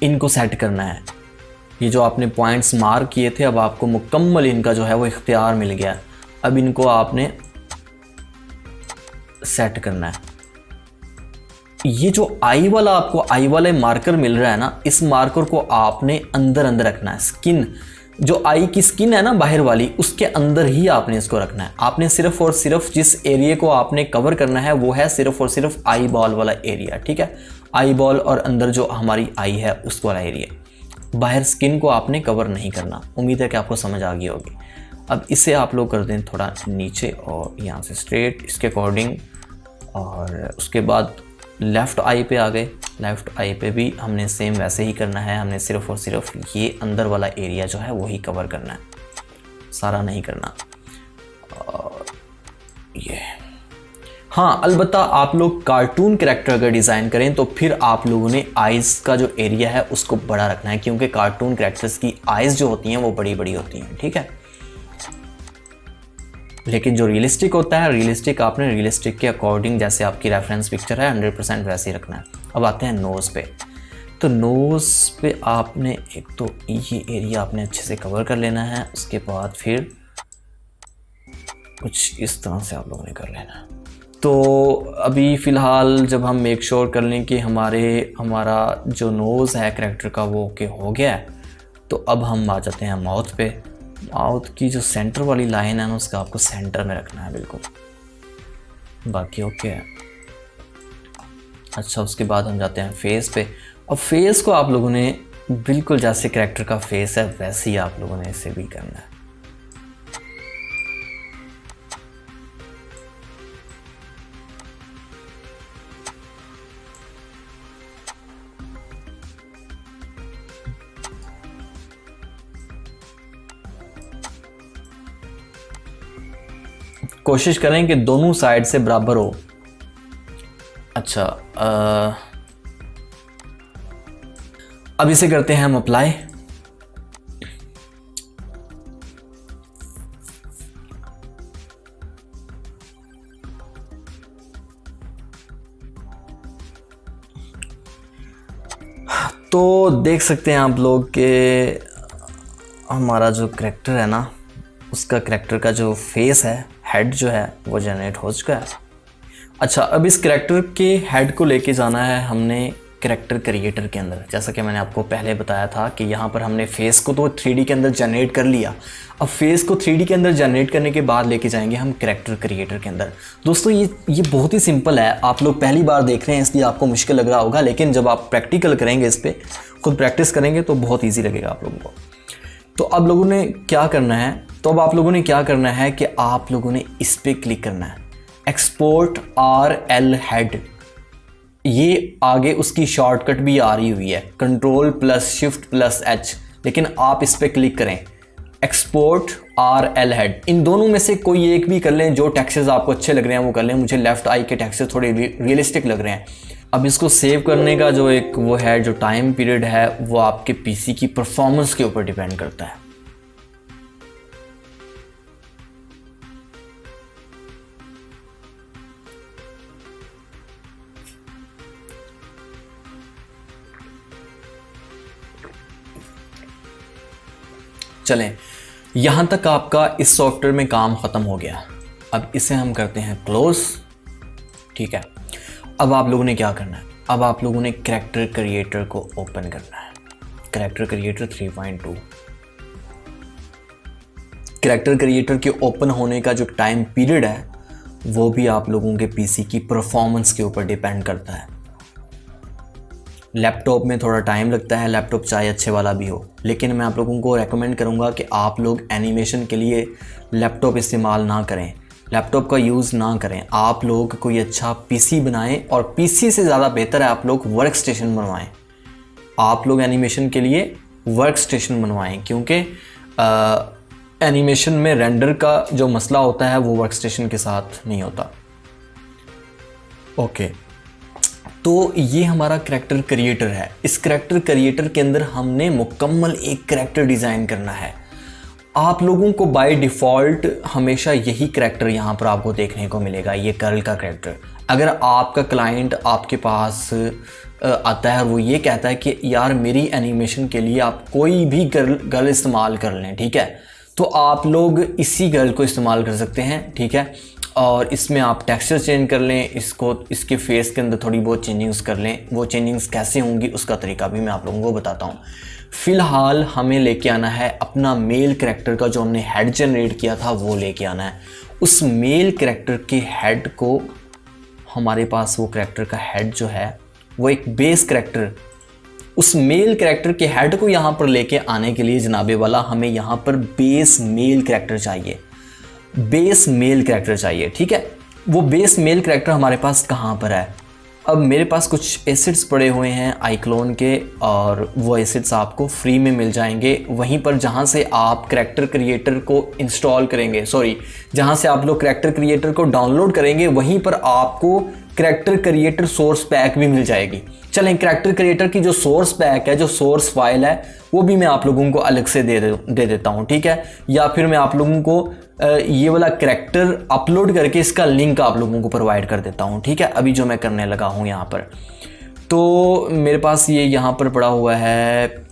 S1: इनको सेट करना है। ये जो आपने पॉइंट्स मार्क किए थे, अब आपको मुकम्मल इनका जो है वो इख्तियार मिल गया। अब इनको आपने सेट करना है। ये जो आई वाला आपको आई वाला मार्कर मिल रहा है ना, इस मार्कर को आपने अंदर रखना है। स्किन, जो आई की स्किन है ना बाहर वाली, उसके अंदर ही आपने इसको रखना है। आपने सिर्फ और सिर्फ जिस एरिया को आपने कवर करना है वो है सिर्फ और सिर्फ आई बॉल वाला एरिया, ठीक है। आई बॉल और अंदर जो हमारी आई है उस वाला एरिया, बाहर स्किन को आपने कवर नहीं करना। उम्मीद है कि आपको समझ आ गई होगी। अब इसे आप लोग कर दें थोड़ा नीचे और यहाँ से स्ट्रेट इसके अकॉर्डिंग, और उसके बाद लेफ़्ट आई पे आ गए। लेफ़्ट आई पे भी हमने सेम वैसे ही करना है। हमने सिर्फ और सिर्फ ये अंदर वाला एरिया जो है वही कवर करना है, सारा नहीं करना। और ये हाँ, अलबत्ता आप लोग कार्टून कैरेक्टर अगर डिज़ाइन करें तो फिर आप लोगों ने आइज़ का जो एरिया है उसको बड़ा रखना है, क्योंकि कार्टून कैरेक्टर्स की आइज़ जो होती हैं वो बड़ी बड़ी होती हैं, ठीक है। लेकिन जो रियलिस्टिक होता है, रियलिस्टिक आपने रियलिस्टिक के अकॉर्डिंग जैसे आपकी रेफरेंस पिक्चर है 100% वैसे ही रखना है। अब आते हैं नोज़ पे। तो नोज़ पे आपने एक तो ये एरिया आपने अच्छे से कवर कर लेना है। उसके बाद फिर कुछ इस तरह से आप लोगों ने कर लेना है। तो अभी फ़िलहाल जब हम मेक श्योर कर लें कि हमारा जो नोज़ है कैरेक्टर का वो ओके हो गया है, तो अब हम आ जाते हैं माउथ पे। माउथ की जो सेंटर वाली लाइन है ना, उसका आपको सेंटर में रखना है बिल्कुल, बाकी ओके है। अच्छा, उसके बाद हम जाते हैं फेस पे। अब फेस को आप लोगों ने बिल्कुल जैसे कैरेक्टर का फेस है वैसे ही आप लोगों ने इसे भी करना है। कोशिश करें कि दोनों साइड से बराबर हो। अच्छा, अब इसे करते हैं हम अप्लाई। तो देख सकते हैं आप लोग कि हमारा जो कैरेक्टर है ना, उसका कैरेक्टर का जो फेस है, हेड जो है वो जनरेट हो चुका है। अच्छा, अब इस कैरेक्टर के हेड को लेके जाना है हमने कैरेक्टर क्रिएटर के अंदर। जैसा कि मैंने आपको पहले बताया था कि यहाँ पर हमने फेस को तो 3D के अंदर जनरेट कर लिया। अब फेस को 3D के अंदर जनरेट करने के बाद लेके जाएंगे हम कैरेक्टर क्रिएटर के अंदर। दोस्तों ये बहुत ही सिंपल है। आप लोग पहली बार देख रहे हैं इसलिए आपको मुश्किल लग रहा होगा, लेकिन जब आप प्रैक्टिकल करेंगे, इस पर खुद प्रैक्टिस करेंगे तो बहुत ईजी लगेगा आप लोगों को। तो अब लोगों ने क्या करना है, तो अब आप लोगों ने क्या करना है कि आप लोगों ने इस पे क्लिक करना है, एक्सपोर्ट RL हेड। ये आगे उसकी शॉर्टकट भी आ रही हुई है, Ctrl+Shift+H, लेकिन आप इस पे क्लिक करें, एक्सपोर्ट RL हेड। इन दोनों में से कोई एक भी कर लें, जो टेक्सचर्स आपको अच्छे लग रहे हैं वो कर लें। मुझे लेफ्ट आई के टेक्सचर थोड़े रियलिस्टिक लग रहे हैं। अब इसको सेव करने का जो एक वो है, जो टाइम पीरियड है, वो आपके पीसी की परफॉर्मेंस के ऊपर डिपेंड करता है। चलें, यहां तक आपका इस सॉफ्टवेयर में काम खत्म हो गया। अब इसे हम करते हैं क्लोज। ठीक है, अब आप लोगों ने क्या करना है, अब आप लोगों ने कैरेक्टर क्रिएटर को ओपन करना है, कैरेक्टर क्रिएटर 3.2। कैरेक्टर क्रिएटर के ओपन होने का जो टाइम पीरियड है वो भी आप लोगों के पीसी की परफॉर्मेंस के ऊपर डिपेंड करता है। लैपटॉप में थोड़ा टाइम लगता है, लैपटॉप चाहे अच्छे वाला भी हो, लेकिन मैं आप लोगों को रेकमेंड करूंगा कि आप लोग एनिमेशन के लिए लैपटॉप इस्तेमाल ना करें, लैपटॉप का यूज़ ना करें। आप लोग कोई अच्छा पीसी बनाएं, और पीसी से ज़्यादा बेहतर है आप लोग वर्क स्टेशन बनवाएं। आप लोग एनिमेशन के लिए वर्क स्टेशन बनवाएं, क्योंकि एनिमेशन में रेंडर का जो मसला होता है वो वर्क स्टेशन के साथ नहीं होता। ओके, तो ये हमारा कैरेक्टर क्रिएटर है। इस कैरेक्टर क्रिएटर के अंदर हमने मुकम्मल एक कैरेक्टर डिज़ाइन करना है। आप लोगों को बाय डिफ़ॉल्ट हमेशा यही कैरेक्टर यहाँ पर आपको देखने को मिलेगा, ये गर्ल का कैरेक्टर। अगर आपका क्लाइंट आपके पास आता है और वो ये कहता है कि यार मेरी एनिमेशन के लिए आप कोई भी गर्ल इस्तेमाल कर लें, ठीक है, तो आप लोग इसी गर्ल को इस्तेमाल कर सकते हैं। ठीक है, और इसमें आप टेक्सचर चेंज कर लें, इसको इसके फेस के अंदर थोड़ी बहुत चेंजिंग्स कर लें। वो चेंजिंग्स कैसे होंगी उसका तरीका भी मैं आप लोगों को बताता हूँ। फ़िलहाल हमें लेके आना है अपना मेल कैरेक्टर का, जो हमने हेड जनरेट किया था वो लेके आना है। उस मेल कैरेक्टर के हेड को, हमारे पास वो कैरेक्टर का हेड जो है वो एक बेस कैरेक्टर, उस मेल कैरेक्टर के हेड को यहाँ पर लेके आने के लिए जनाबे वाला हमें यहाँ पर बेस मेल कैरेक्टर चाहिए, बेस मेल कैरेक्टर चाहिए। ठीक है, वो बेस मेल कैरेक्टर हमारे पास कहाँ पर है? अब मेरे पास कुछ एसिड्स पड़े हुए हैं iClone के, और वो एसिड्स आपको फ्री में मिल जाएंगे वहीं पर जहाँ से आप कैरेक्टर क्रिएटर को इंस्टॉल करेंगे, जहाँ से आप लोग कैरेक्टर क्रिएटर को डाउनलोड करेंगे वहीं पर आपको कैरेक्टर क्रिएटर सोर्स पैक भी मिल जाएगी। चलें, कैरेक्टर क्रिएटर की जो सोर्स पैक है, जो सोर्स फाइल है, वो भी मैं आप लोगों को अलग से दे देता हूँ। ठीक है, या फिर मैं आप लोगों को ये वाला कैरेक्टर अपलोड करके इसका लिंक आप लोगों को प्रोवाइड कर देता हूँ। ठीक है, अभी जो मैं करने लगा हूँ यहाँ पर, तो मेरे पास ये यहाँ पर पड़ा हुआ है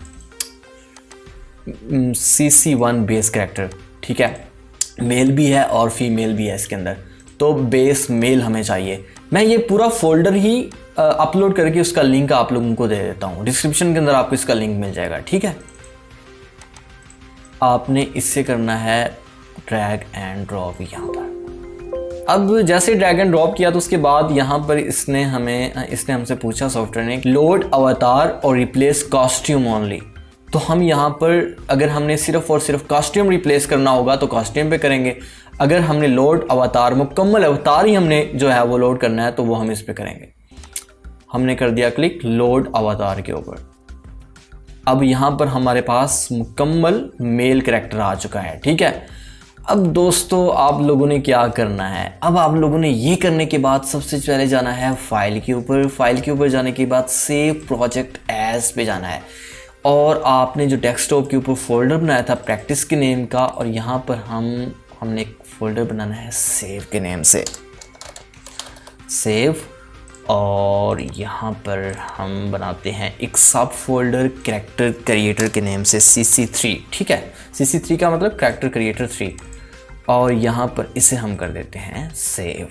S1: CC1 बेस कैरेक्टर। ठीक है, मेल भी है और फीमेल भी है इसके अंदर, तो बेस मेल हमें चाहिए। मैं ये पूरा फोल्डर ही अपलोड करके उसका लिंक आप लोगों को दे देता हूँ, डिस्क्रिप्शन के अंदर आपको इसका लिंक मिल जाएगा। ठीक है, आपने इससे करना है ड्रैग एंड ड्रॉप यहाँ पर। अब जैसे ड्रैग एंड ड्रॉप किया तो उसके बाद यहाँ पर इसने हमसे पूछा सॉफ्टवेयर ने, लोड अवतार और रिप्लेस कॉस्ट्यूम ओनली। तो हम यहाँ पर अगर हमने सिर्फ और सिर्फ कॉस्ट्यूम रिप्लेस करना होगा तो कॉस्ट्यूम पे करेंगे, अगर हमने लोड अवतार, मुकम्मल अवतार ही हमने जो है वो लोड करना है तो वो हम इस पे करेंगे। हमने कर दिया क्लिक लोड अवतार के ऊपर। अब यहाँ पर हमारे पास मुकम्मल मेल कैरेक्टर आ चुका है। ठीक है, अब दोस्तों आप लोगों ने क्या करना है, अब आप लोगों ने ये करने के बाद सबसे पहले जाना है फाइल के ऊपर। फाइल के ऊपर जाने के बाद सेव प्रोजेक्ट एज पे जाना है, और आपने जो डेस्कटॉप के ऊपर फोल्डर बनाया था प्रैक्टिस के नेम का, और यहाँ पर हमने एक फोल्डर बनाना है सेव के नेम से, सेव, और यहाँ पर हम बनाते हैं एक सब फोल्डर कैरेक्टर क्रिएटर के नेम से CC3। ठीक है, CC3 का मतलब कैरेक्टर क्रिएटर 3, और यहाँ पर इसे हम कर देते हैं सेव।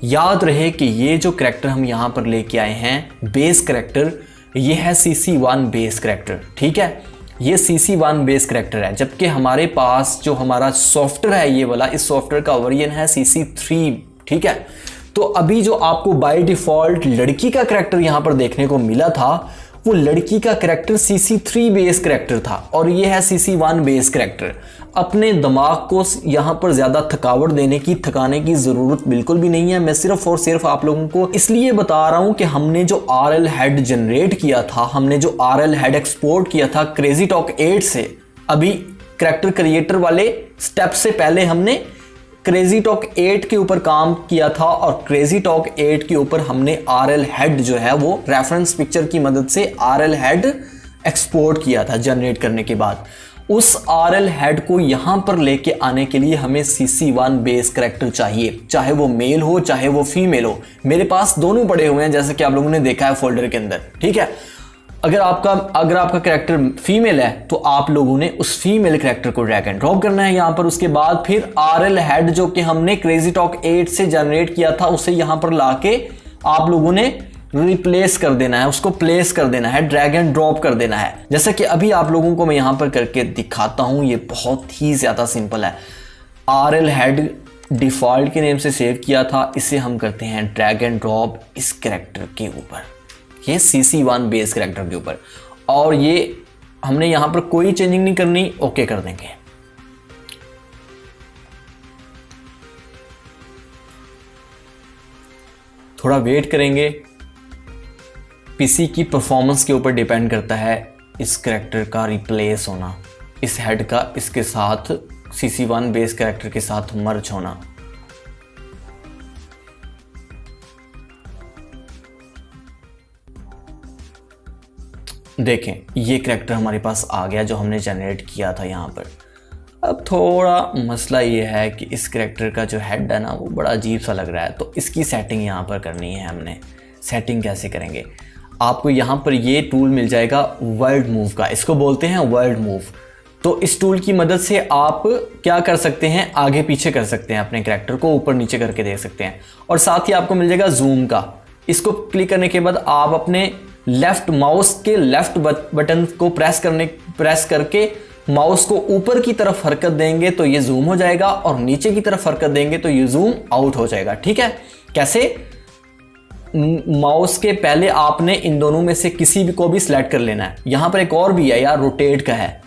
S1: याद रहे कि ये जो कैरेक्टर हम यहाँ पर लेके आए हैं बेस कैरेक्टर, ये है CC1 बेस कैरेक्टर। ठीक है, ये CC1 बेस कैरेक्टर है, जबकि हमारे पास जो हमारा सॉफ्टवेयर है ये वाला, इस सॉफ्टवेयर का वर्जन है CC3। ठीक है, तो अभी जो आपको बाय डिफ़ॉल्ट लड़की का कैरेक्टर यहाँ पर देखने को मिला था वो लड़की का कैरेक्टर CC3 बेस कैरेक्टर था और ये है CC1 बेस कैरेक्टर। अपने दिमाग को यहाँ पर ज़्यादा थकावट देने की, थकाने की ज़रूरत बिल्कुल भी नहीं है। मैं सिर्फ और सिर्फ आप लोगों को इसलिए बता रहा हूँ कि हमने जो RL हेड जनरेट किया था, हमने जो RL हेड एक्सपोर्ट किया था क्रेजी टॉक 8 से, अभी कैरेक्टर क्रिएटर वाले स्टेप से पहले हमने क्रेजी टॉक 8 के ऊपर काम किया था और क्रेजी टॉक 8 के ऊपर हमने RL हेड जो है वो रेफरेंस पिक्चर की मदद से RL हेड एक्सपोर्ट किया था जनरेट करने के बाद। उस RL हेड को यहाँ पर लेके आने के लिए हमें CC1 बेस कैरेक्टर चाहिए, चाहे वो मेल हो चाहे वो फीमेल हो। मेरे पास दोनों पड़े हुए हैं जैसे कि आप लोगों ने देखा है फोल्डर के अंदर, ठीक है। अगर आपका कैरेक्टर फीमेल है तो आप लोगों ने उस फीमेल कैरेक्टर को ड्रैग एंड ड्रॉप करना है यहाँ पर। उसके बाद फिर RL हेड जो कि हमने क्रेजी टॉक 8 से जनरेट किया था उसे यहाँ पर लाके आप लोगों ने रिप्लेस कर देना है, उसको प्लेस कर देना है, ड्रैग एंड ड्रॉप कर देना है। जैसा कि अभी आप लोगों को मैं यहाँ पर करके दिखाता हूँ, ये बहुत ही ज़्यादा सिंपल है। RL हेड डिफ़ॉल्ट के नेम से सेव किया था, इसे हम करते हैं ड्रैग एंड ड्रॉप इस कैरेक्टर के ऊपर, ये CC1 बेस कैरेक्टर के ऊपर, और ये हमने यहाँ पर कोई चेंजिंग नहीं करनी, ओके कर देंगे। थोड़ा वेट करेंगे, पीसी की परफॉर्मेंस के ऊपर डिपेंड करता है इस कैरेक्टर का रिप्लेस होना, इस हेड का इसके साथ CC1 बेस कैरेक्टर के साथ मर्ज होना। देखें ये कैरेक्टर हमारे पास आ गया जो हमने जनरेट किया था यहाँ पर। अब थोड़ा मसला ये है कि इस कैरेक्टर का जो हेड है ना वो बड़ा अजीब सा लग रहा है, तो इसकी सेटिंग यहाँ पर करनी है हमने। सेटिंग कैसे करेंगे, आपको यहाँ पर ये टूल मिल जाएगा वर्ल्ड मूव का, इसको बोलते हैं वर्ल्ड मूव। तो इस टूल की मदद से आप क्या कर सकते हैं, आगे पीछे कर सकते हैं, अपने कैरेक्टर को ऊपर नीचे करके देख सकते हैं। और साथ ही आपको मिल जाएगा जूम का, इसको क्लिक करने के बाद आप अपने लेफ्ट माउस के लेफ्ट बटन को प्रेस करके माउस को ऊपर की तरफ हरकत देंगे तो ये जूम हो जाएगा, और नीचे की तरफ हरकत देंगे तो ये जूम आउट हो जाएगा। ठीक है, कैसे, माउस के पहले आपने इन दोनों में से किसी भी को भी सिलेक्ट कर लेना है। यहां पर एक और भी है यार, रोटेट का है,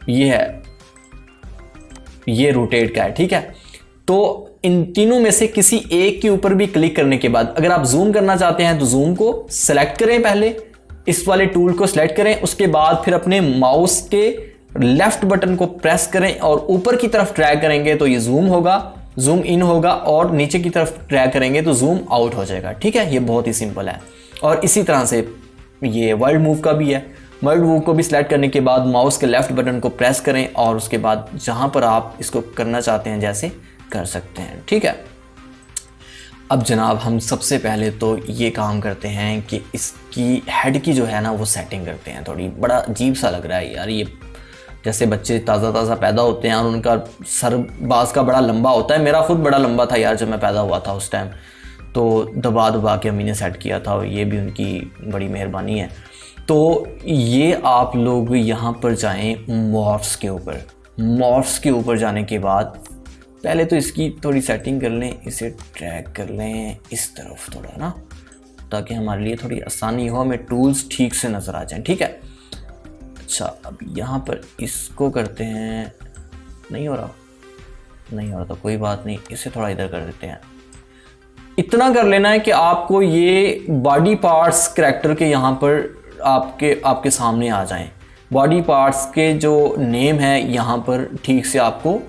S1: ये है, ये रोटेट का है। ठीक है, तो इन तीनों में से किसी एक के ऊपर भी क्लिक करने के बाद अगर आप जूम करना चाहते हैं तो जूम को सेलेक्ट करें, पहले इस वाले टूल को सिलेक्ट करें, उसके बाद फिर अपने माउस के लेफ्ट बटन को प्रेस करें और ऊपर की तरफ ड्रैग करेंगे तो ये जूम होगा, जूम इन होगा, और नीचे की तरफ ड्रैग करेंगे तो जूम आउट हो जाएगा। ठीक है, ये बहुत ही सिंपल है। और इसी तरह से ये वर्ल्ड मूव का भी है। वर्ल्ड मूव को भी सिलेक्ट करने के बाद माउस के लेफ्ट बटन को प्रेस करें और उसके बाद जहां पर आप इसको करना चाहते हैं जैसे कर सकते हैं। ठीक है, अब जनाब हम सबसे पहले तो ये काम करते हैं कि इसकी हेड की जो है ना वो सेटिंग करते हैं। थोड़ी बड़ा अजीब सा लग रहा है यार, ये जैसे बच्चे ताज़ा पैदा होते हैं और उनका सर बाज का बड़ा लंबा होता है। मेरा खुद बड़ा लंबा था यार जब मैं पैदा हुआ था उस टाइम, तो दबा के अम्मी ने सेट किया था, और ये भी उनकी बड़ी मेहरबानी है। तो ये आप लोग यहाँ पर जाएं मॉर्फ्स के ऊपर। मॉर्फ्स के ऊपर जाने के बाद पहले तो इसकी थोड़ी सेटिंग कर लें, इसे ड्रैग कर लें इस तरफ थोड़ा ना, ताकि हमारे लिए थोड़ी आसानी हो, हमें टूल्स ठीक से नज़र आ जाएं। ठीक है, अच्छा अब यहाँ पर इसको करते हैं, नहीं हो रहा तो कोई बात नहीं, इसे थोड़ा इधर कर देते हैं। इतना कर लेना है कि आपको ये बॉडी पार्ट्स कैरेक्टर के यहाँ पर आपके सामने आ जाएं। बॉडी पार्ट्स के जो नेम है यहाँ पर ठीक से आपको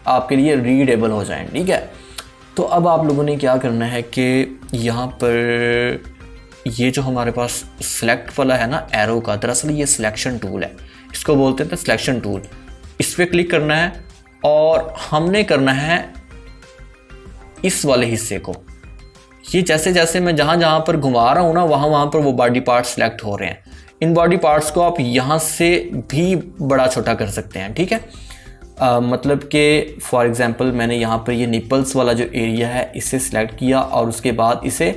S1: आपके लिए रीडेबल हो जाएं। ठीक है, तो अब आप लोगों ने क्या करना है कि यहाँ पर ये जो हमारे पास सिलेक्ट वाला है ना एरो का, दरअसल ये सिलेक्शन टूल है, इसको बोलते थे सिलेक्शन टूल। इस पर क्लिक करना है और हमने करना है इस वाले हिस्से को। ये जैसे जैसे मैं जहाँ पर घुमा रहा हूँ ना वहाँ पर वो बॉडी पार्ट सिलेक्ट हो रहे हैं। इन बॉडी पार्ट्स को आप यहाँ से भी बड़ा छोटा कर सकते हैं। ठीक है, मतलब कि फॉर एग्जांपल मैंने यहाँ पर ये निपल्स वाला जो एरिया है इसे सिलेक्ट किया और उसके बाद इसे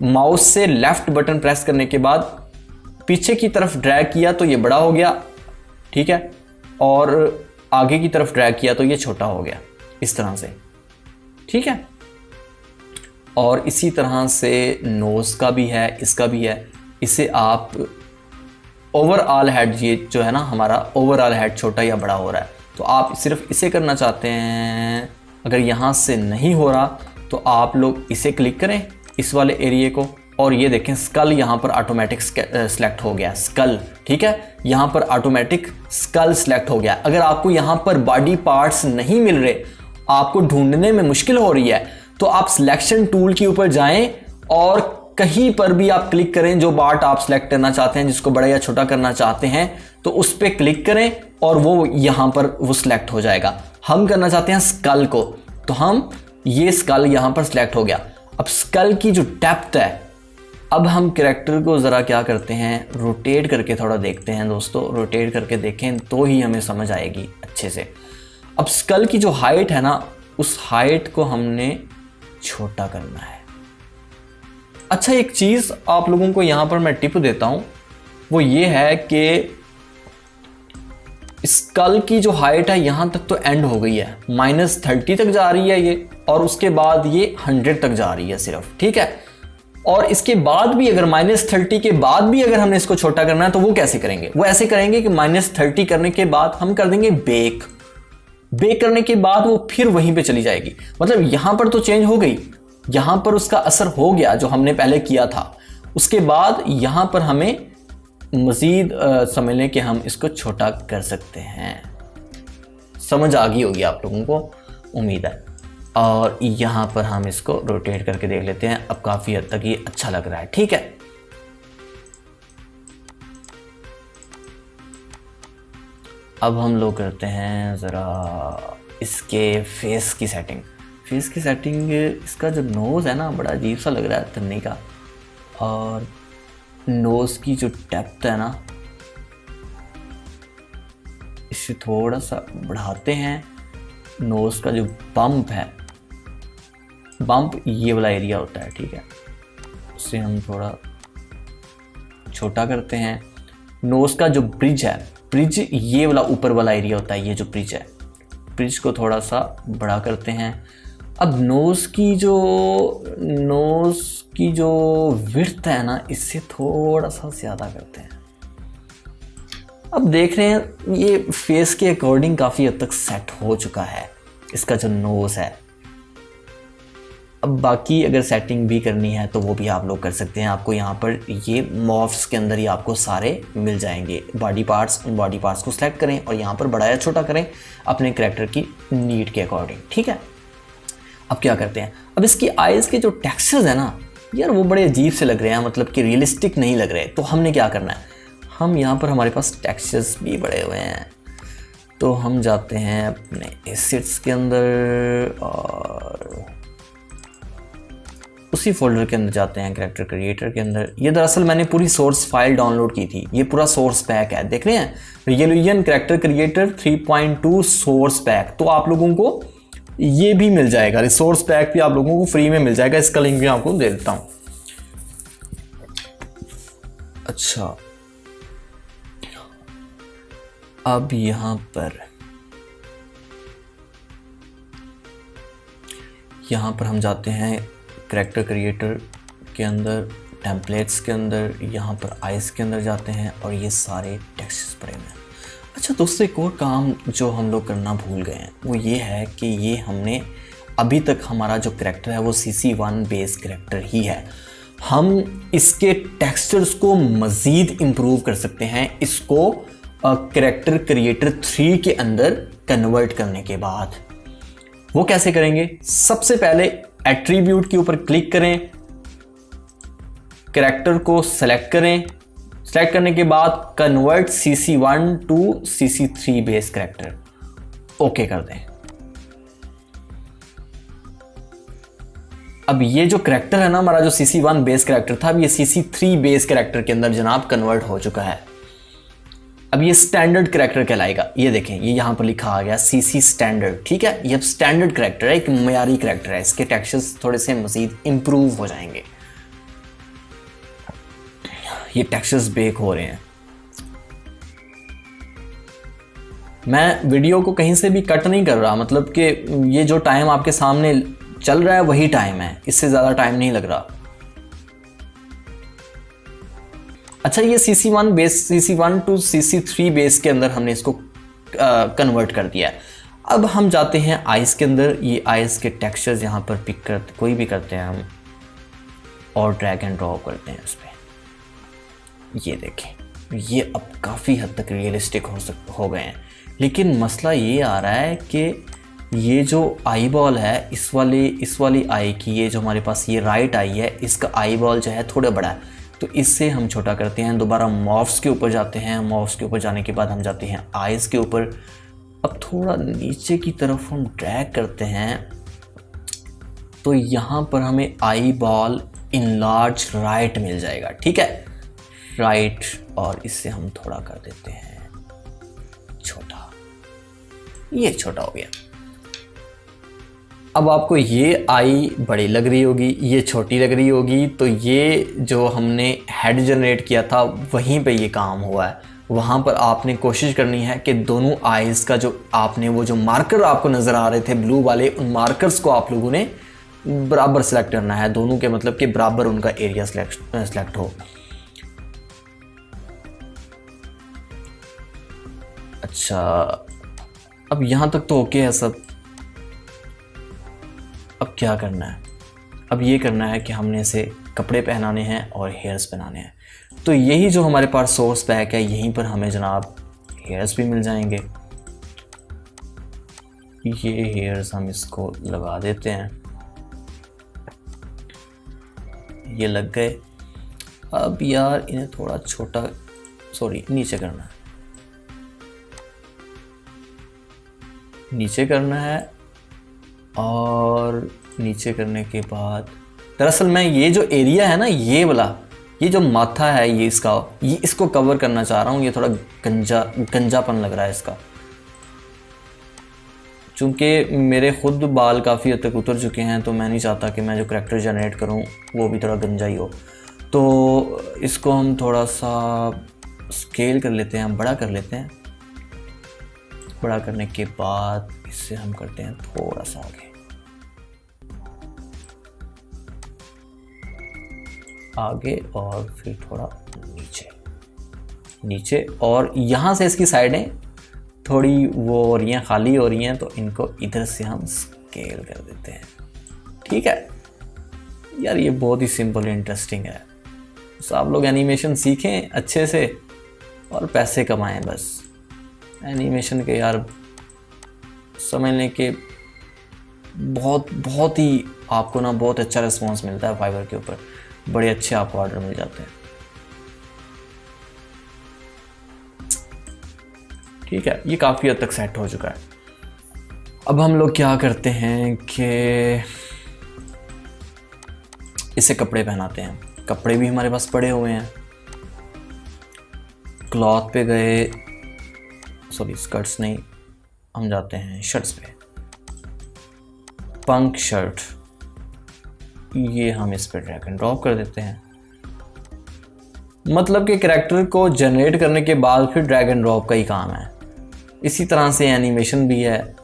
S1: माउस से लेफ्ट बटन प्रेस करने के बाद पीछे की तरफ ड्रैग किया तो ये बड़ा हो गया। ठीक है, और आगे की तरफ ड्रैग किया तो ये छोटा हो गया, इस तरह से। ठीक है, और इसी तरह से नोज़ का भी है, इसका भी है। इसे आप ओवरऑल हेड, ये जो है ना हमारा ओवरऑल हेड छोटा या बड़ा हो रहा है, तो आप सिर्फ इसे करना चाहते हैं। अगर यहाँ से नहीं हो रहा तो आप लोग इसे क्लिक करें, इस वाले एरिए को, और ये देखें स्कल यहाँ पर ऑटोमेटिक सेलेक्ट हो गया, स्कल। ठीक है, यहाँ पर ऑटोमेटिक स्कल सेलेक्ट हो गया। अगर आपको यहाँ पर बॉडी पार्ट्स नहीं मिल रहे, आपको ढूंढने में मुश्किल हो रही है, तो आप सिलेक्शन टूल के ऊपर जाएं और कहीं पर भी आप क्लिक करें जो पार्ट आप सिलेक्ट करना चाहते हैं, जिसको बड़ा या छोटा करना चाहते हैं, तो उस पर क्लिक करें और वो यहाँ पर वो सिलेक्ट हो जाएगा। हम करना चाहते हैं स्कल को, तो हम ये स्कल यहाँ पर सिलेक्ट हो गया। अब स्कल की जो डेप्थ है, अब हम कैरेक्टर को ज़रा क्या करते हैं, रोटेट करके थोड़ा देखते हैं दोस्तों। रोटेट करके देखें तो ही हमें समझ आएगी अच्छे से। अब स्कल की जो हाइट है ना, उस हाइट को हमने छोटा करना है। अच्छा, एक चीज़ आप लोगों को यहाँ पर मैं टिप देता हूँ, वो ये है कि स्कल की जो हाइट है यहाँ तक तो एंड हो गई है, -30 तक जा रही है ये, और उसके बाद ये 100 तक जा रही है सिर्फ। ठीक है, और इसके बाद भी अगर -30 के बाद भी अगर हमने इसको छोटा करना है, तो वो कैसे करेंगे? वो ऐसे करेंगे कि -30 करने के बाद हम कर देंगे बेक करने के बाद वो फिर वहीं पे चली जाएगी। मतलब यहां पर तो चेंज हो गई, यहां पर उसका असर हो गया जो हमने पहले किया था। उसके बाद यहां पर हमें मजीद समझ लें कि हम इसको छोटा कर सकते हैं। समझ आ गई होगी आप लोगों को, उम्मीद है। और यहाँ पर हम इसको रोटेट करके देख लेते हैं। अब काफ़ी हद तक ये अच्छा लग रहा है। ठीक है, अब हम लोग करते हैं ज़रा इसके फेस की सेटिंग। इसका जो नोज़ है ना, बड़ा अजीब सा लग रहा है तन्नी का, और नोज़ की जो डेप्थ है ना, इसे थोड़ा सा बढ़ाते हैं। नोज़ का जो बम्प है, बम्प ये वाला एरिया होता है, ठीक है, उसे हम थोड़ा छोटा करते हैं। नोज़ का जो ब्रिज है, ब्रिज ये वाला ऊपर वाला एरिया होता है, ये जो ब्रिज है, ब्रिज को थोड़ा सा बड़ा करते हैं। अब नोज़ की जो विड्थ है ना, इससे थोड़ा सा ज़्यादा करते हैं। अब देख रहे हैं ये फेस के अकॉर्डिंग काफ़ी हद तक सेट हो चुका है इसका जो नोज़ है। अब बाकी अगर सेटिंग भी करनी है तो वो भी आप लोग कर सकते हैं। आपको यहाँ पर ये मॉफ्स के अंदर ही आपको सारे मिल जाएंगे बॉडी पार्ट्स। उन बॉडी पार्ट्स को सिलेक्ट करें और यहाँ पर बड़ा या छोटा करें अपने कैरेक्टर की नीड के अकॉर्डिंग। ठीक है, अब क्या करते हैं, अब इसकी आइज़ के जो टेक्सचर्स है ना यार, वो बड़े अजीब से लग रहे हैं, मतलब कि रियलिस्टिक नहीं लग रहे। तो हमने क्या करना है, हम यहाँ पर हमारे पास टेक्सचर्स भी बड़े हुए हैं, तो हम जाते हैं अपने एसेट्स के अंदर और उसी फोल्डर के अंदर जाते हैं कैरेक्टर क्रिएटर के अंदर। ये दरअसल मैंने पूरी सोर्स फाइल डाउनलोड की थी, ये पूरा सोर्स पैक है, देख रहे हैं, रियलियन कैरेक्टर क्रिएटर 3.2 सोर्स पैक। तो आप लोगों को ये भी मिल जाएगा, रिसोर्स पैक भी आप लोगों को फ्री में मिल जाएगा। इसका लिंक भी आपको दे देता हूँ। अच्छा, अब यहाँ पर हम जाते हैं कैरेक्टर क्रिएटर के अंदर, टेम्पलेट्स के अंदर, यहाँ पर आइस के अंदर जाते हैं और ये सारे टेक्स्ट्स पड़े हुए हैं। अच्छा दोस्तों, एक और काम जो हम लोग करना भूल गए हैं वो ये है कि ये हमने अभी तक हमारा जो कैरेक्टर है वो CC1 बेस कैरेक्टर ही है। हम इसके टेक्सचर्स को मज़ीद इम्प्रूव कर सकते हैं इसको कैरेक्टर क्रिएटर 3 के अंदर कन्वर्ट करने के बाद। वो कैसे करेंगे, सबसे पहले एट्रीब्यूट के ऊपर क्लिक करें, कैरेक्टर को सेलेक्ट करें, सेलेक्ट करने के बाद convert CC1 to CC3 base character, okay कर दें। अब ये जो कैरेक्टर है ना हमारा, जो CC1 बेस कैरेक्टर था, अब ये CC3 बेस कैरेक्टर के अंदर जनाब कन्वर्ट हो चुका है। अब ये स्टैंडर्ड कैरेक्टर कहलाएगा। ये देखें, ये यहाँ पर लिखा आ गया CC स्टैंडर्ड। ठीक है, ये अब स्टैंडर्ड कैरेक्टर है, एक मयारी कैरेक्टर है। इसके टेक्सचर्स थोड़े से मजीद इंप्रूव हो जाएंगे। ये टेक्सचर्स बेक हो रहे हैं। मैं वीडियो को कहीं से भी कट नहीं कर रहा, मतलब कि ये जो टाइम आपके सामने चल रहा है वही टाइम है, इससे ज़्यादा टाइम नहीं लग रहा। अच्छा, ये CC1 base, CC1 to CC3 base के अंदर हमने इसको कन्वर्ट कर दिया है। अब हम जाते हैं आइस के अंदर। ये आइस के टेक्सचर्स यहाँ पर पिक करते, कोई भी करते हैं हम, और ड्रैग एंड ड्रॉप करते हैं उस पर। ये देखें, ये अब काफ़ी हद तक रियलिस्टिक हो गए हैं। लेकिन मसला ये आ रहा है कि ये जो आई बॉल है, इस वाली आई की, ये जो हमारे पास ये राइट आई है, इसका आई बॉल जो है थोड़ा बड़ा है, तो इससे हम छोटा करते हैं। दोबारा मॉव्स के ऊपर जाते हैं। मॉव्स के ऊपर जाने के बाद हम जाते हैं आइज़ के ऊपर। अब थोड़ा नीचे की तरफ हम ड्रैग करते हैं, तो यहाँ पर हमें eyeball in large right मिल जाएगा। ठीक है, राइट, और इससे हम थोड़ा कर देते हैं छोटा। ये छोटा हो गया। अब आपको ये आई बड़ी लग रही होगी, ये छोटी लग रही होगी, तो ये जो हमने हेड जनरेट किया था वहीं पे ये काम हुआ है। वहाँ पर आपने कोशिश करनी है कि दोनों आइज़ का जो आपने वो जो मार्कर आपको नज़र आ रहे थे ब्लू वाले, उन मार्कर्स को आप लोगों ने बराबर सेलेक्ट करना है, दोनों के मतलब कि बराबर उनका एरिया सेलेक्ट हो। अच्छा, अब यहाँ तक तो ओके है सब। अब क्या करना है? अब ये करना है कि हमने इसे कपड़े पहनाने हैं और हेयर्स बनाने हैं। तो यही जो हमारे पास सोर्स पैक है, यहीं पर हमें जनाब हेयर्स भी मिल जाएंगे। ये हेयर्स हम इसको लगा देते हैं, ये लग गए। अब यार इन्हें थोड़ा छोटा, सॉरी नीचे करना है, नीचे करना है। और नीचे करने के बाद दरअसल मैं ये जो एरिया है ना, ये वाला, ये जो माथा है ये इसका, ये इसको कवर करना चाह रहा हूँ। ये थोड़ा गंजापन लग रहा है इसका, चूँकि मेरे खुद बाल काफ़ी हद तक उतर चुके हैं, तो मैं नहीं चाहता कि मैं जो करैक्टर जनरेट करूँ वो भी थोड़ा गंजा ही हो। तो इसको हम थोड़ा सा स्केल कर लेते हैं, बड़ा कर लेते हैं। बड़ा करने के बाद इससे हम करते हैं थोड़ा सा आगे और फिर थोड़ा नीचे, और यहाँ से इसकी साइडें थोड़ी वो हो रही हैं, खाली हो रही हैं, तो इनको इधर से हम स्केल कर देते हैं। ठीक है यार, ये बहुत ही सिंपल इंटरेस्टिंग है। तो आप लोग एनिमेशन सीखें अच्छे से और पैसे कमाएं बस। एनिमेशन के यार समझने के बहुत ही आपको ना बहुत अच्छा रिस्पॉन्स मिलता है फाइवर के ऊपर, बड़े अच्छे आपको ऑर्डर मिल जाते हैं। ठीक है, ये काफ़ी हद तक सेट हो चुका है। अब हम लोग क्या करते हैं कि इसे कपड़े पहनाते हैं। कपड़े भी हमारे पास पड़े हुए हैं। क्लॉथ पे गए, सॉरी स्कर्ट्स नहीं, हम जाते हैं शर्ट्स पे। पंक शर्ट, ये हम इस पे ड्रैग एंड ड्रॉप कर देते हैं। मतलब कि कैरेक्टर को जनरेट करने के बाद फिर ड्रैग एंड ड्रॉप का ही काम है। इसी तरह से एनिमेशन भी है,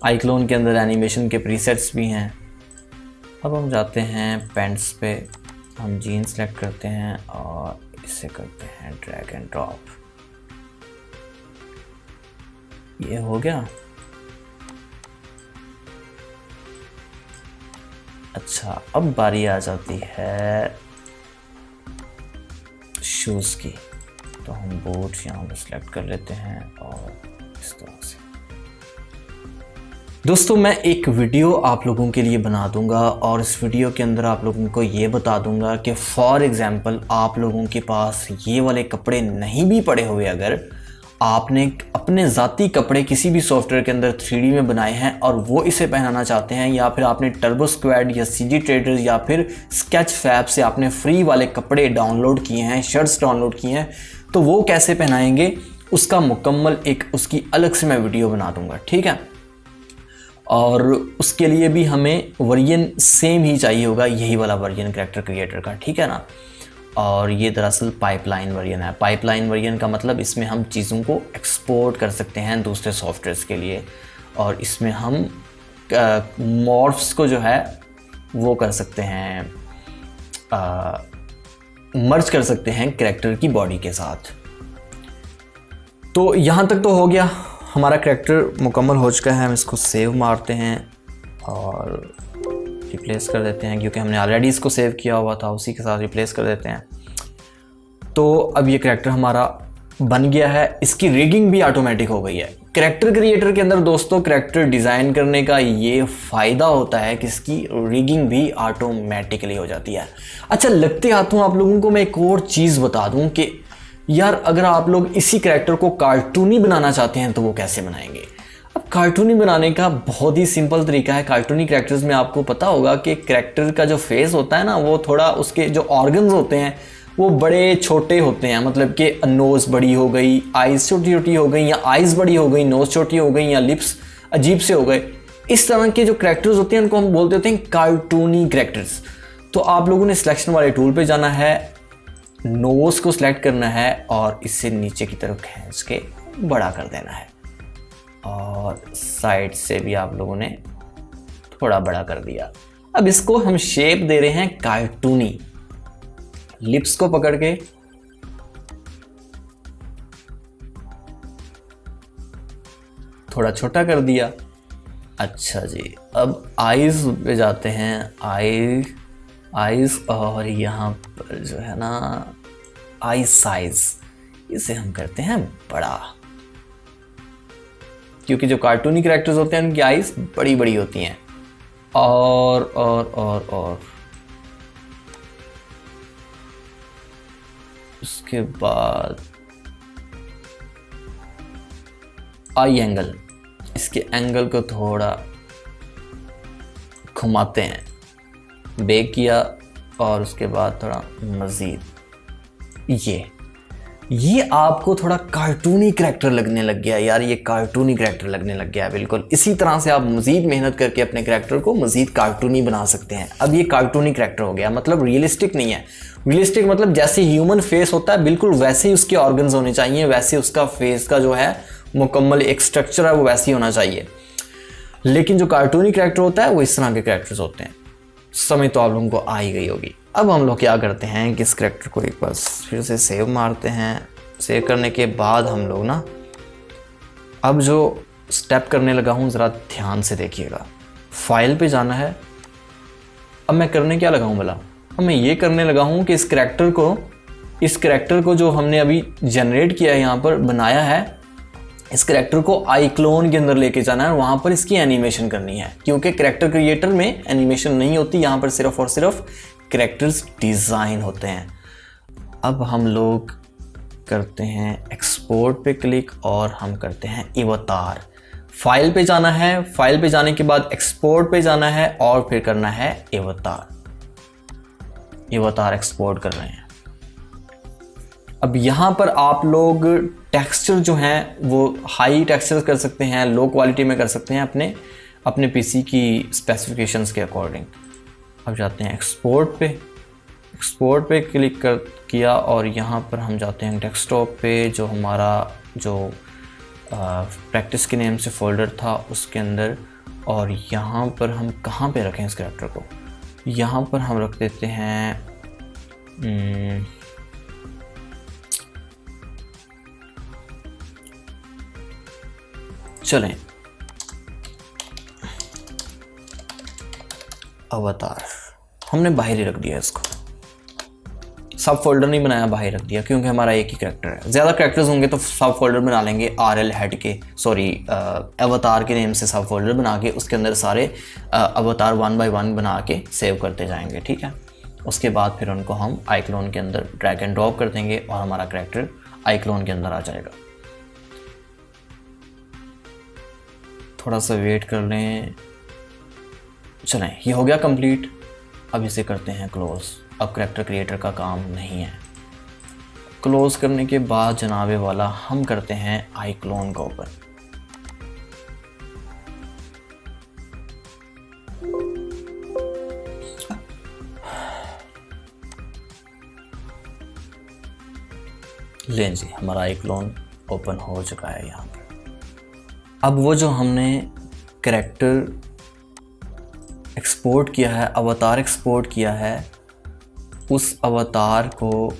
S1: आईक्लोन के अंदर एनिमेशन के प्रीसेट्स भी हैं। अब हम जाते हैं पैंट्स पे, हम जीन्स सेलेक्ट करते हैं और इसे करते हैं ड्रैग एंड ड्रॉप। ये हो गया। अच्छा, अब बारी आ जाती है शूज़ की, तो हम बूट यहाँ पर सेलेक्ट कर लेते हैं और इस तरह से। दोस्तों मैं एक वीडियो आप लोगों के लिए बना दूंगा और इस वीडियो के अंदर आप लोगों को ये बता दूंगा कि फॉर एग्जांपल आप लोगों के पास ये वाले कपड़े नहीं भी पड़े हुए, अगर आपने अपने ज़ाती कपड़े किसी भी सॉफ्टवेयर के अंदर 3D में बनाए हैं और वो इसे पहनाना चाहते हैं, या फिर आपने टर्बो स्क्वाड या CG ट्रेडर्स या फिर स्केच फैब से आपने फ्री वाले कपड़े डाउनलोड किए हैं, शर्ट्स डाउनलोड किए हैं, तो वो कैसे पहनाएंगे उसका मुकम्मल एक उसकी अलग से मैं वीडियो बना दूंगा। ठीक है, और उसके लिए भी हमें वर्जन सेम ही चाहिए होगा, यही वाला वर्जन कैरेक्टर क्रिएटर का। ठीक है ना। और ये दरअसल पाइपलाइन वर्जन है। पाइपलाइन वर्जन का मतलब इसमें हम चीज़ों को एक्सपोर्ट कर सकते हैं दूसरे सॉफ्टवेयर्स के लिए, और इसमें हम मॉर्फ्स को जो है वो कर सकते हैं, मर्ज कर सकते हैं कैरेक्टर की बॉडी के साथ। तो यहाँ तक तो हो गया, हमारा कैरेक्टर मुकम्मल हो चुका है। हम इसको सेव मारते हैं और रिप्लेस कर देते हैं, क्योंकि हमने ऑलरेडी इसको सेव किया हुआ था, उसी के साथ रिप्लेस कर देते हैं। तो अब ये कैरेक्टर हमारा बन गया है। इसकी रिगिंग भी ऑटोमेटिक हो गई है। कैरेक्टर क्रिएटर के अंदर दोस्तों कैरेक्टर डिज़ाइन करने का ये फ़ायदा होता है कि इसकी रिगिंग भी ऑटोमेटिकली हो जाती है। अच्छा, लगते हाथों आप लोगों को मैं एक और चीज़ बता दूं कि यार अगर आप लोग इसी कैरेक्टर को कार्टूनी बनाना चाहते हैं तो वो कैसे बनाएंगे। अब कार्टूनी बनाने का बहुत ही सिंपल तरीका है। कार्टूनी कैरेक्टर्स में आपको पता होगा कि कैरेक्टर का जो फेस होता है ना, वो थोड़ा उसके जो ऑर्गन्स होते हैं वो बड़े छोटे होते हैं। मतलब कि नोज़ बड़ी हो गई, आइज़ छोटी छोटी हो गई, या आइज़ बड़ी हो गई, नोज़ छोटी हो गई, या लिप्स अजीब से हो गए। इस तरह के जो कैरेक्टर्स होते हैं उनको हम बोलते होते हैं कार्टूनी कैरेक्टर्स। तो आप लोगों ने सिलेक्शन वाले टूल पे जाना है, नोज़ को सिलेक्ट करना है और इससे नीचे की तरफ खींच के बड़ा कर देना है, और साइड से भी आप लोगों ने थोड़ा बड़ा कर दिया। अब इसको हम शेप दे रहे हैं कार्टूनी। लिप्स को पकड़ के थोड़ा छोटा कर दिया। अच्छा जी, अब आईज पे जाते हैं। आईज और यहाँ पर जो है ना आई साइज, इसे हम करते हैं बड़ा, क्योंकि जो कार्टूनी कैरेक्टर्स होते हैं उनकी आईज बड़ी बड़ी होती हैं। और उसके बाद आई एंगल, इसके एंगल को थोड़ा घुमाते हैं, बेक किया, और उसके बाद थोड़ा मज़ीद ये आपको थोड़ा कार्टूनी कैरेक्टर लगने लग गया। यार ये कार्टूनी कैरेक्टर लगने लग गया। बिल्कुल इसी तरह से आप मज़ीद मेहनत करके अपने कैरेक्टर को मज़ीद कार्टूनी बना सकते हैं। अब ये कार्टूनी कैरेक्टर हो गया, मतलब रियलिस्टिक नहीं है। रियलिस्टिक मतलब जैसे ह्यूमन फेस होता है बिल्कुल वैसे ही उसके ऑर्गन्स होने चाहिए, वैसे उसका फेस का जो है मुकम्मल एक स्ट्रक्चर है वो वैसे ही होना चाहिए। लेकिन जो कार्टूनी कैरेक्टर होता है वो इस तरह के कैरेक्टर्स होते हैं। समझ तो आप लोगों को आ ही गई होगी। अब हम लोग क्या करते हैं कि इस कैरेक्टर को एक बार फिर से सेव मारते हैं। सेव करने के बाद हम लोग ना अब जो स्टेप करने लगा हूँ ज़रा ध्यान से देखिएगा। फाइल पे जाना है। अब मैं करने क्या लगा हूँ भला? अब मैं ये करने लगा हूँ कि इस कैरेक्टर को जो हमने अभी जनरेट किया है, यहाँ पर बनाया है, इस कैरेक्टर को आई क्लोन के अंदर लेके जाना है और वहाँ पर इसकी एनिमेशन करनी है। क्योंकि कैरेक्टर क्रिएटर में एनिमेशन नहीं होती, यहाँ पर सिर्फ और सिर्फ कैरेक्टर्स डिज़ाइन होते हैं। अब हम लोग करते हैं एक्सपोर्ट पे क्लिक और हम करते हैं अवतार। फाइल पे जाना है, फाइल पे जाने के बाद एक्सपोर्ट पे जाना है और फिर करना है अवतार। एक्सपोर्ट कर रहे हैं। अब यहाँ पर आप लोग टेक्सचर जो हैं वो हाई टेक्सचर कर सकते हैं, लो क्वालिटी में कर सकते हैं अपने पीसी की स्पेसिफिकेशंस के अकॉर्डिंग। अब जाते हैं एक्सपोर्ट पे क्लिक किया और यहाँ पर हम जाते हैं डेस्कटॉप पे, जो हमारा जो प्रैक्टिस के नेम से फोल्डर था उसके अंदर। और यहाँ पर हम कहाँ पे रखें इस कैरेक्टर को? यहाँ पर हम रख देते हैं चलें अवतार। हमने बाहर ही रख दिया इसको, सब फोल्डर नहीं बनाया, बाहर रख दिया, क्योंकि हमारा एक ही कैरेक्टर है। ज़्यादा कैरेक्टर्स होंगे तो सब फोल्डर बना लेंगे, RL हेड के अवतार के नेम से सब फोल्डर बना के उसके अंदर सारे अवतार 1 बाय 1 बना के सेव करते जाएंगे। ठीक है, उसके बाद फिर उनको हम आईक्लोन के अंदर ड्रैग एंड ड्रॉप कर देंगे और हमारा कैरेक्टर आईक्लोन के अंदर आ जाएगा। थोड़ा सा वेट कर लें। चलें, ये हो गया कंप्लीट। अब इसे करते हैं क्लोज। अब कैरेक्टर क्रिएटर का काम नहीं है। क्लोज करने के बाद जनाबे वाला हम करते हैं आईक्लोन का ओपन। लें जी, हमारा आईक्लोन ओपन हो चुका है यहाँ पर। अब वो जो हमने कैरेक्टर एक्सपोर्ट किया है, अवतार एक्सपोर्ट किया है, उस अवतार को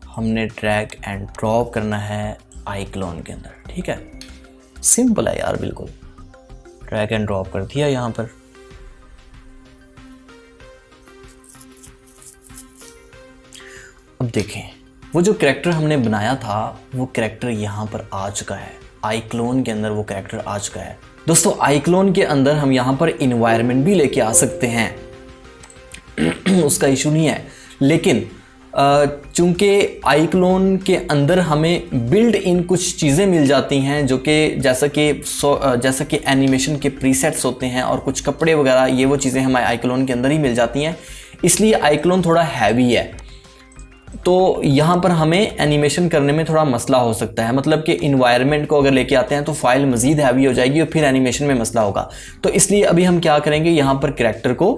S1: हमने ड्रैग एंड ड्रॉप करना है iClone के अंदर। ठीक है, सिंपल है यार, बिल्कुल ड्रैग एंड ड्रॉप कर दिया यहाँ पर। अब देखें, वो जो कैरेक्टर हमने बनाया था वो कैरेक्टर यहाँ पर आ चुका है, iClone के अंदर वो कैरेक्टर आ चुका है। दोस्तों iClone के अंदर हम यहाँ पर इन्वायरमेंट भी लेके आ सकते हैं उसका इशू नहीं है, लेकिन चूंकि iClone के अंदर हमें बिल्ड इन कुछ चीज़ें मिल जाती हैं जो कि जैसा कि एनिमेशन के प्रीसेट्स होते हैं और कुछ कपड़े वगैरह, ये वो चीज़ें हमें iClone के अंदर ही मिल जाती हैं, इसलिए iClone थोड़ा हैवी है। तो यहाँ पर हमें एनिमेशन करने में थोड़ा मसला हो सकता है, मतलब कि इन्वायरमेंट को अगर लेके आते हैं तो फाइल मज़ीद हैवी हो जाएगी और फिर एनिमेशन में मसला होगा। तो इसलिए अभी हम क्या करेंगे, यहाँ पर कैरेक्टर को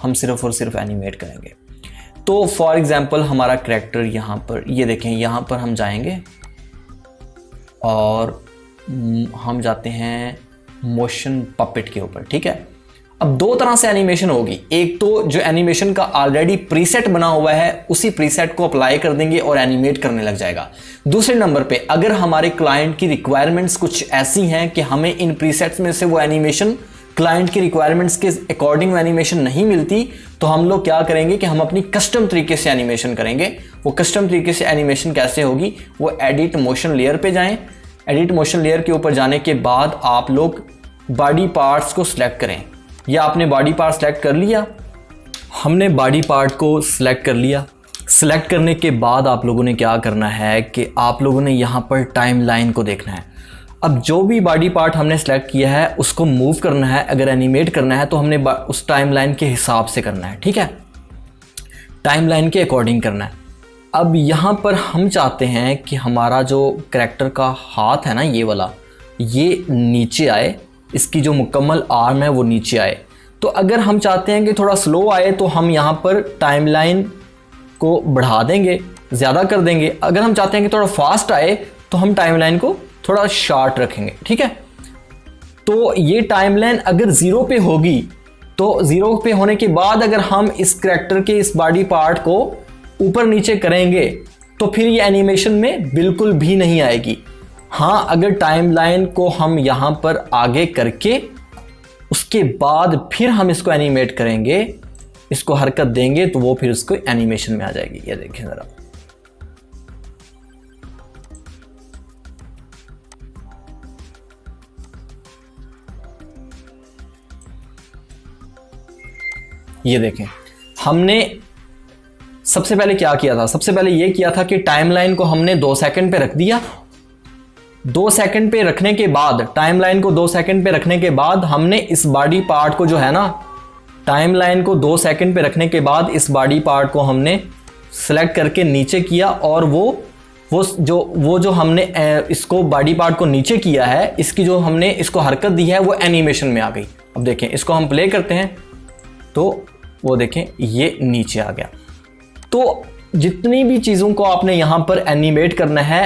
S1: हम सिर्फ और सिर्फ एनिमेट करेंगे। तो फॉर एग्जांपल हमारा कैरेक्टर यहाँ पर, ये देखें, यहाँ पर हम जाएंगे और हम जाते हैं मोशन पपेट के ऊपर। ठीक है, अब दो तरह से एनिमेशन होगी, एक तो जो एनिमेशन का ऑलरेडी प्रीसेट बना हुआ है उसी प्रीसेट को अप्लाई कर देंगे और एनिमेट करने लग जाएगा। दूसरे नंबर पे अगर हमारे क्लाइंट की रिक्वायरमेंट्स कुछ ऐसी हैं कि हमें इन प्रीसेट्स में से वो एनिमेशन क्लाइंट की रिक्वायरमेंट्स के अकॉर्डिंग एनिमेशन नहीं मिलती, तो हम लोग क्या करेंगे कि हम अपनी कस्टम तरीके से एनिमेशन करेंगे। वो कस्टम तरीके से एनिमेशन कैसे होगी, वो एडिट मोशन लेयर पे जाएं, एडिट मोशन लेयर के ऊपर जाने के बाद आप लोग बॉडी पार्ट्स को सिलेक्ट करें, या आपने बॉडी पार्ट सेलेक्ट कर लिया, हमने बॉडी पार्ट को सिलेक्ट कर लिया। सिलेक्ट करने के बाद आप लोगों ने क्या करना है कि आप लोगों ने यहाँ पर टाइमलाइन को देखना है। अब जो भी बॉडी पार्ट हमने सेलेक्ट किया है उसको मूव करना है, अगर एनिमेट करना है तो हमने उस टाइमलाइन के हिसाब से करना है। ठीक है, टाइमलाइन के अकॉर्डिंग करना है। अब यहाँ पर हम चाहते हैं कि हमारा जो कैरेक्टर का हाथ है ना, ये वाला, ये नीचे आए, इसकी जो मुकम्मल आर्म है वो नीचे आए। तो अगर हम चाहते हैं कि थोड़ा स्लो आए तो हम यहाँ पर टाइमलाइन को बढ़ा देंगे, ज़्यादा कर देंगे। अगर हम चाहते हैं कि थोड़ा फास्ट आए तो हम टाइमलाइन को थोड़ा शॉर्ट रखेंगे। ठीक है, तो ये टाइमलाइन अगर 0 पे होगी तो 0 पे होने के बाद अगर हम इस कैरेक्टर के इस बॉडी पार्ट को ऊपर नीचे करेंगे तो फिर ये एनिमेशन में बिल्कुल भी नहीं आएगी। हाँ, अगर टाइमलाइन को हम यहाँ पर आगे करके उसके बाद फिर हम इसको एनिमेट करेंगे, इसको हरकत देंगे, तो वो फिर उसको एनिमेशन में आ जाएगी। ये देखिए ज़रा, ये देखें, हमने सबसे पहले क्या किया था, सबसे पहले ये किया था कि टाइमलाइन को हमने 2 सेकंड पे रख दिया। 2 सेकंड पे रखने के बाद, टाइमलाइन को 2 सेकंड पे रखने के बाद हमने इस बॉडी पार्ट को जो है ना, टाइमलाइन को 2 सेकंड पे रखने के बाद इस बॉडी पार्ट को हमने सेलेक्ट करके नीचे किया और वो जो हमने इसको बॉडी पार्ट को नीचे किया है, इसकी जो हमने इसको हरकत दी है वो एनिमेशन में आ गई। अब देखें, इसको हम प्ले करते हैं तो वो देखें ये नीचे आ गया। तो जितनी भी चीज़ों को आपने यहाँ पर एनिमेट करना है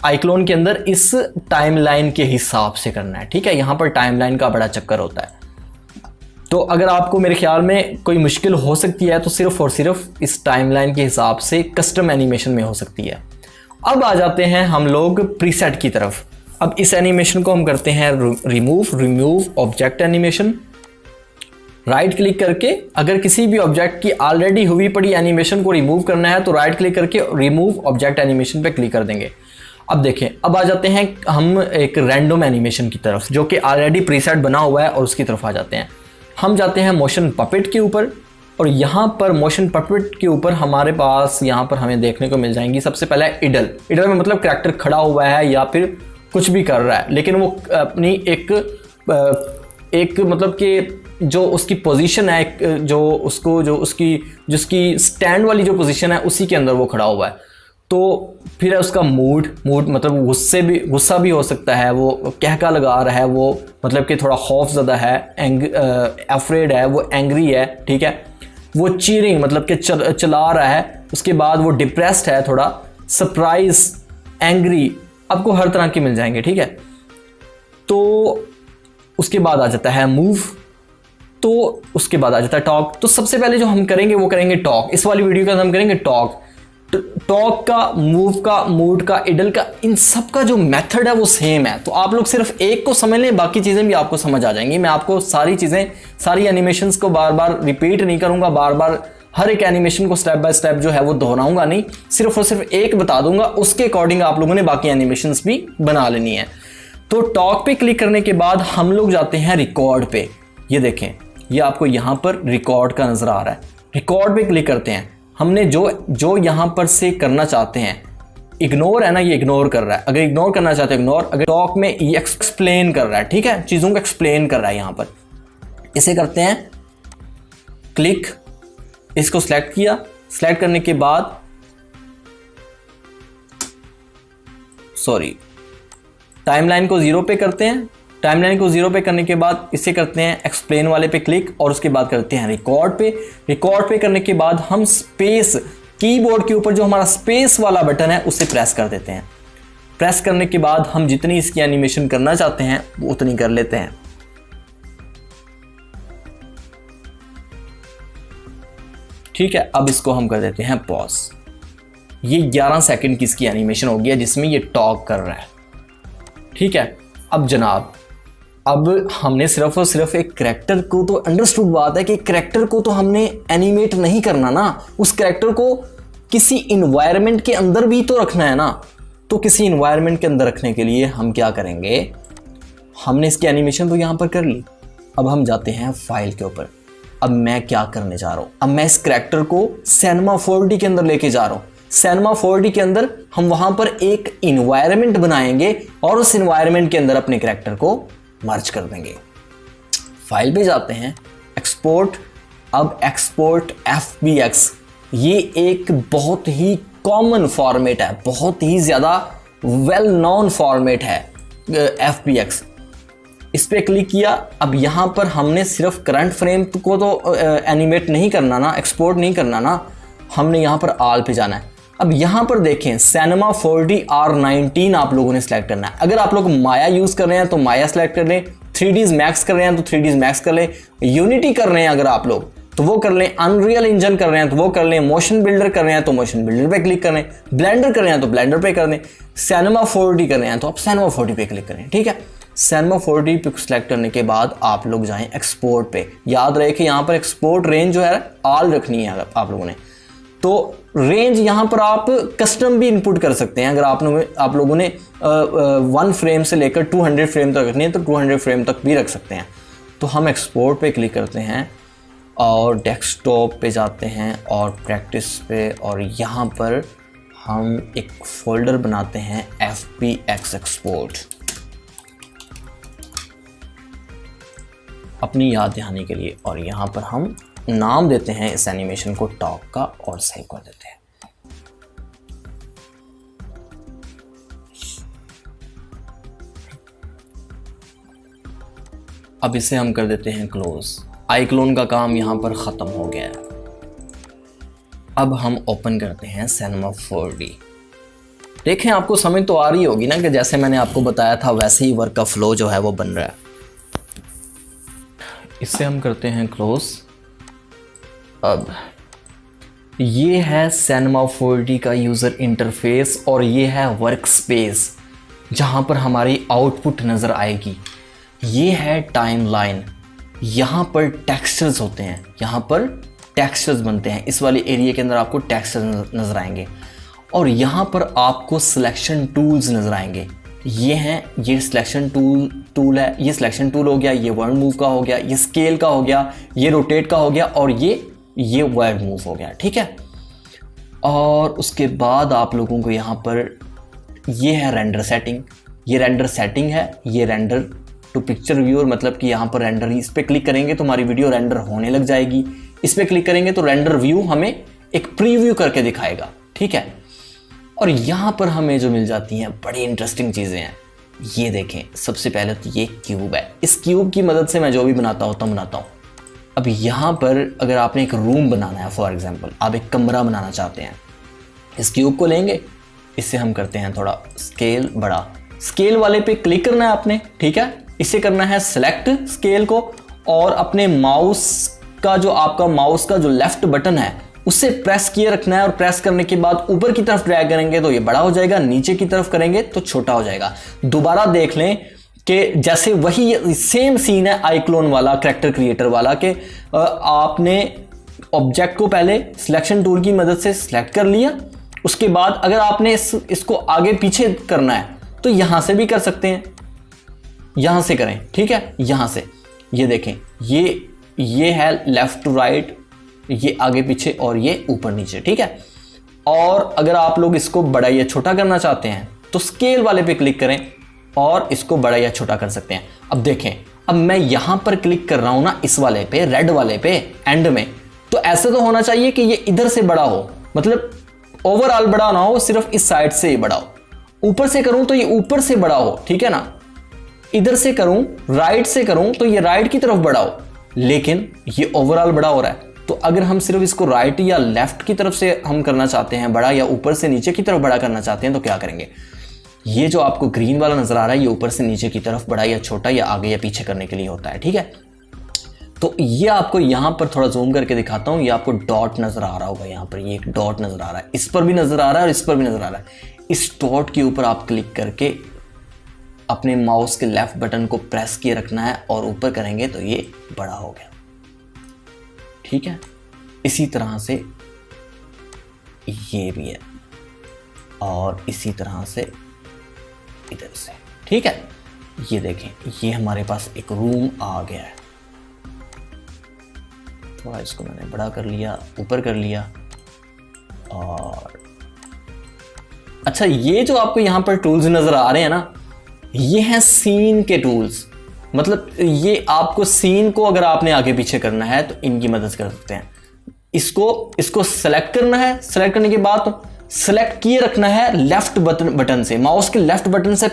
S1: iClone के अंदर, इस टाइमलाइन के हिसाब से करना है। ठीक है, यहाँ पर टाइमलाइन का बड़ा चक्कर होता है। तो अगर आपको मेरे ख्याल में कोई मुश्किल हो सकती है तो सिर्फ और सिर्फ इस टाइमलाइन के हिसाब से कस्टम एनिमेशन में हो सकती है। अब आ जाते हैं हम लोग प्रीसेट की तरफ। अब इस एनिमेशन को हम करते हैं remove object animation. Right click करके अगर किसी भी ऑब्जेक्ट की ऑलरेडी हुई पड़ी एनिमेशन को रिमूव करना है तो राइट क्लिक करके रिमूव ऑब्जेक्ट एनिमेशन पे क्लिक कर देंगे। अब देखें, अब आ जाते हैं हम एक रैंडम एनिमेशन की तरफ जो कि ऑलरेडी प्रीसेट बना हुआ है और उसकी तरफ आ जाते हैं। हम जाते हैं मोशन पपेट के ऊपर और यहाँ पर मोशन पपेट के ऊपर हमारे पास यहाँ पर हमें देखने को मिल जाएंगी सबसे पहले इडल में मतलब कैरेक्टर खड़ा हुआ है या फिर कुछ भी कर रहा है, लेकिन वो अपनी एक मतलब कि जो उसकी पोजीशन है, जिसकी स्टैंड वाली जो पोजीशन है उसी के अंदर वो खड़ा हुआ है। तो फिर है उसका मूड मतलब गुस्सा भी हो सकता है, वो कहका लगा रहा है, वो मतलब कि थोड़ा खौफ ज़्यादा है, अफ्रेड है, वो एंग्री है। ठीक है, वो चीरिंग मतलब कि चला रहा है। उसके बाद वो डिप्रेस्ड है, थोड़ा सरप्राइज, एंग्री, आपको हर तरह के मिल जाएंगे। ठीक है, तो उसके बाद आ जाता है मूव। तो उसके बाद आ जाता है टॉक। तो सबसे पहले जो हम करेंगे वो करेंगे टॉक। इस वाली वीडियो का हम करेंगे टॉक। टॉक का, मूव का, मूड का, इडल का, इन सब का जो मेथड है वो सेम है। तो आप लोग सिर्फ एक को समझ लें, बाकी चीज़ें भी आपको समझ आ जाएंगी। मैं आपको सारी चीज़ें, सारी एनिमेशंस को बार बार रिपीट नहीं करूंगा, बार बार हर एक एनिमेशन को स्टेप बाय स्टेप जो है वो दोहराऊंगा नहीं, सिर्फ और सिर्फ एक बता दूंगा, उसके अकॉर्डिंग आप लोगों ने बाकी एनिमेशंस भी बना लेनी है। तो टॉक पे क्लिक करने के बाद हम लोग जाते हैं रिकॉर्ड पे। ये देखें, ये आपको यहाँ पर रिकॉर्ड का नजर आ रहा है। रिकॉर्ड पे क्लिक करते हैं। हमने जो यहाँ पर से करना चाहते हैं, इग्नोर है ना, ये इग्नोर कर रहा है। अगर इग्नोर करना चाहते हैं इग्नोर, अगर टॉक में ये एक्सप्लेन कर रहा है, ठीक है, चीज़ों को एक्सप्लेन कर रहा है यहाँ पर, इसे करते हैं क्लिक। इसको सिलेक्ट किया। सिलेक्ट करने के बाद टाइमलाइन को 0 पे करते हैं। टाइमलाइन को 0 पे करने के बाद इसे करते हैं एक्सप्लेन वाले पे क्लिक, और उसके बाद करते हैं रिकॉर्ड पे। रिकॉर्ड पे करने के बाद हम स्पेस, कीबोर्ड के ऊपर जो हमारा स्पेस वाला बटन है उसे प्रेस कर देते हैं। प्रेस करने के बाद हम जितनी इसकी एनिमेशन करना चाहते हैं वो उतनी कर लेते हैं। ठीक है, अब इसको हम कर देते हैं पॉज। ये 11 सेकंड की इसकी एनिमेशन हो गया जिसमें ये टॉक कर रहा है। ठीक है, अब जनाब, अब हमने सिर्फ और सिर्फ एक कैरेक्टर को, तो अंडरस्टूड बात है कि कैरेक्टर को तो हमने एनिमेट नहीं करना ना, उस कैरेक्टर को किसी इन्वायरमेंट के अंदर भी तो रखना है ना। तो किसी इन्वायरमेंट के अंदर रखने के लिए हम क्या करेंगे, हमने इसकी एनिमेशन तो यहाँ पर कर ली। अब हम जाते हैं फाइल के ऊपर। अब मैं क्या करने जा रहा हूँ, अब मैं इस कैरेक्टर को सिनेमा 4D के अंदर लेके जा रहा हूँ। सिनेमा 4D के अंदर हम वहां पर एक इन्वायरमेंट बनाएंगे और उस इन्वायरमेंट के अंदर अपने कैरेक्टर को मर्ज कर देंगे। फाइल पे जाते हैं, एक्सपोर्ट। अब एक्सपोर्ट FBX, ये एक बहुत ही कॉमन फॉर्मेट है, बहुत ही ज़्यादा वेल नोन फॉर्मेट है FBX। इस पर क्लिक किया। अब यहाँ पर हमने सिर्फ करंट फ्रेम को तो एनिमेट नहीं करना ना, एक्सपोर्ट नहीं करना ना, हमने यहाँ पर आल पे जाना है। अब यहाँ पर देखें, सिनेमा 4D R19 आप लोगों ने सेलेक्ट करना है। अगर आप लोग माया यूज़ कर रहे हैं तो माया सेलेक्ट कर लें, 3ds मैक्स कर रहे हैं तो 3ds मैक्स कर लें, यूनिटी कर रहे हैं अगर आप लोग तो वो कर लें, अनरियल इंजन कर रहे हैं तो वो कर लें, मोशन बिल्डर कर रहे हैं तो मोशन बिल्डर पे क्लिक करें, ब्लेंडर कर रहे हैं तो ब्लेंडर पे कर दें, सिनेमा 4D कर रहे हैं तो आप सिनेमा 4D पे क्लिक करें। ठीक है, सिनेमा 4D पे सेलेक्ट करने के बाद आप लोग जाएं एक्सपोर्ट पे। याद रहे कि यहाँ पर एक्सपोर्ट रेंज जो है आल रखनी है आप लोगों ने। तो रेंज यहाँ पर आप कस्टम भी इनपुट कर सकते हैं। अगर आप लोगों ने 1 फ्रेम से लेकर 200 फ्रेम तक रखनी है तो 200 फ्रेम तक भी रख सकते हैं। तो हम एक्सपोर्ट पे क्लिक करते हैं और डेस्कटॉप पे जाते हैं और प्रैक्टिस पे, और यहाँ पर हम एक फोल्डर बनाते हैं FBX एक्सपोर्ट, अपनी याद दहानी के लिए। और यहाँ पर हम नाम देते हैं इस एनिमेशन को टॉक का और सेव कर देते हैं। अब इसे हम कर देते हैं क्लोज। आई क्लोन का काम यहाँ पर ख़त्म हो गया है। अब हम ओपन करते हैं सिनेमा 4D। देखें, आपको समझ तो आ रही होगी ना कि जैसे मैंने आपको बताया था वैसे ही वर्क का फ्लो जो है वो बन रहा है। इससे हम करते हैं क्लोज। अब ये है सिनेमा 4D का यूज़र इंटरफेस और ये है वर्क स्पेस जहाँ पर हमारी आउटपुट नज़र आएगी। ये है टाइमलाइन, यहाँ पर टेक्सचर्स होते हैं, यहाँ पर टेक्सचर्स बनते हैं। इस वाले एरिया के अंदर आपको टेक्सचर्स नज़र आएंगे और यहाँ पर आपको सिलेक्शन टूल्स नज़र आएंगे। ये हैं, ये सिलेक्शन टूल है, ये सिलेक्शन टूल हो गया, ये वर्ड मूव का हो गया, ये स्केल का हो गया, ये रोटेट का हो गया और ये वर्ड मूव हो गया। ठीक है, और उसके बाद आप लोगों को यहाँ पर ये है रेंडर सेटिंग, ये रेंडर सेटिंग है, ये रेंडर टू पिक्चर व्यूअर, मतलब कि यहाँ पर रेंडर, इस पर क्लिक करेंगे तो हमारी वीडियो रेंडर होने लग जाएगी। इस पर क्लिक करेंगे तो रेंडर व्यू हमें एक प्रीव्यू करके दिखाएगा। ठीक है, और यहाँ पर हमें जो मिल जाती हैं बड़ी इंटरेस्टिंग चीज़ें हैं। ये देखें, सबसे पहले तो ये क्यूब है, इस क्यूब की मदद से मैं जो भी बनाता हूँ। अब यहाँ पर अगर आपने एक रूम बनाना है, फॉर एग्जांपल आप एक कमरा बनाना चाहते हैं, इस क्यूब को लेंगे, इससे हम करते हैं थोड़ा स्केल बड़ा, स्केल वाले पे क्लिक करना है आपने। ठीक है, इसे करना है सेलेक्ट स्केल को और अपने माउस का जो आपका माउस का जो लेफ्ट बटन है उसे प्रेस किए रखना है और प्रेस करने के बाद ऊपर की तरफ ड्रैग करेंगे तो ये बड़ा हो जाएगा, नीचे की तरफ करेंगे तो छोटा हो जाएगा। दोबारा देख लें कि जैसे वही सेम सीन है आईक्लोन वाला, कैरेक्टर क्रिएटर वाला, कि आपने ऑब्जेक्ट को पहले सिलेक्शन टूल की मदद से सिलेक्ट कर लिया, उसके बाद अगर आपने इसको आगे पीछे करना है तो यहां से भी कर सकते हैं, यहां से करें, ठीक है, यहां से। ये देखें, ये है लेफ्ट टू राइट, ये आगे पीछे और ये ऊपर नीचे, ठीक है। और अगर आप लोग इसको बड़ा या छोटा करना चाहते हैं तो स्केल वाले पे क्लिक करें और इसको बड़ा या छोटा कर सकते हैं। अब देखें, अब मैं यहां पर क्लिक कर रहा हूं ना, इस वाले पे, रेड वाले पे एंड में, तो ऐसे तो होना चाहिए कि ये इधर से बड़ा हो, मतलब ओवरऑल बड़ा ना हो, सिर्फ इस साइड से ही बड़ा हो। ऊपर से करूं तो ये ऊपर से बड़ा हो, ठीक है ना। इधर से करूं, राइट से करूं तो ये राइट की तरफ बड़ा हो, लेकिन ये ओवरऑल बड़ा हो रहा है। तो अगर हम सिर्फ इसको राइट या लेफ्ट की तरफ से हम करना चाहते हैं बड़ा, या ऊपर से नीचे की तरफ बड़ा करना चाहते हैं, तो क्या करेंगे, ये जो आपको ग्रीन वाला नजर आ रहा है ये ऊपर से नीचे की तरफ बड़ा या छोटा या आगे या पीछे करने के लिए होता है, ठीक है। तो ये आपको यहां पर थोड़ा जूम करके दिखाता हूं, ये आपको डॉट नजर आ रहा होगा, यहां पर ये एक डॉट नजर आ रहा है, इस पर भी नजर आ रहा है और इस पर भी नजर आ रहा है। इस डॉट के ऊपर आप क्लिक करके अपने माउस के लेफ्ट बटन को प्रेस किए रखना है और ऊपर करेंगे तो ये बड़ा हो गया, ठीक है। इसी तरह से ये भी है और इसी तरह से इधर से, ठीक है। ये देखें, ये हमारे पास एक रूम आ गया है। थोड़ा इसको मैंने बड़ा कर लिया, ऊपर कर लिया। और अच्छा, ये जो आपको यहां पर टूल्स नजर आ रहे हैं ना, ये हैं सीन के टूल्स। मतलब ये आपको सीन को अगर आपने आगे पीछे करना है तो इनकी मदद कर सकते हैं। इसको सेलेक्ट करना है, सेलेक्ट करने के बाद सेलेक्ट किए रखना है लेफ्ट बटन से, माउस के लेफ्ट बटन से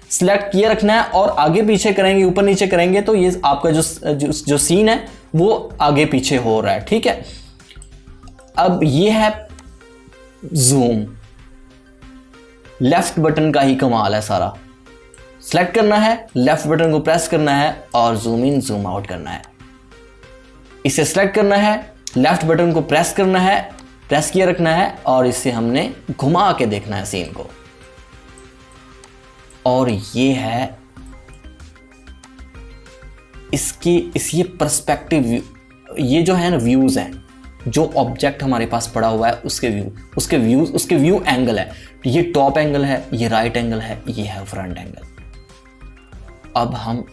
S1: सेलेक्ट किए रखना है और आगे पीछे करेंगे, ऊपर नीचे करेंगे तो ये आपका जो सीन है वो आगे पीछे हो रहा है, ठीक है। अब ये है जूम, लेफ्ट बटन का ही कमाल है सारा। सेलेक्ट करना है, लेफ्ट बटन को प्रेस करना है और जूम इन जूम आउट करना है। इसे सेलेक्ट करना है, लेफ्ट बटन को प्रेस करना है, प्रेस किए रखना है और इसे हमने घुमा के देखना है सीन को। और ये है ये पर्सपेक्टिव व्यू, ये जो है ना व्यूज हैं, जो ऑब्जेक्ट हमारे पास पड़ा हुआ है उसके व्यू एंगल है। ये टॉप एंगल है, ये राइट एंगल है, ये है फ्रंट एंगल। अब हम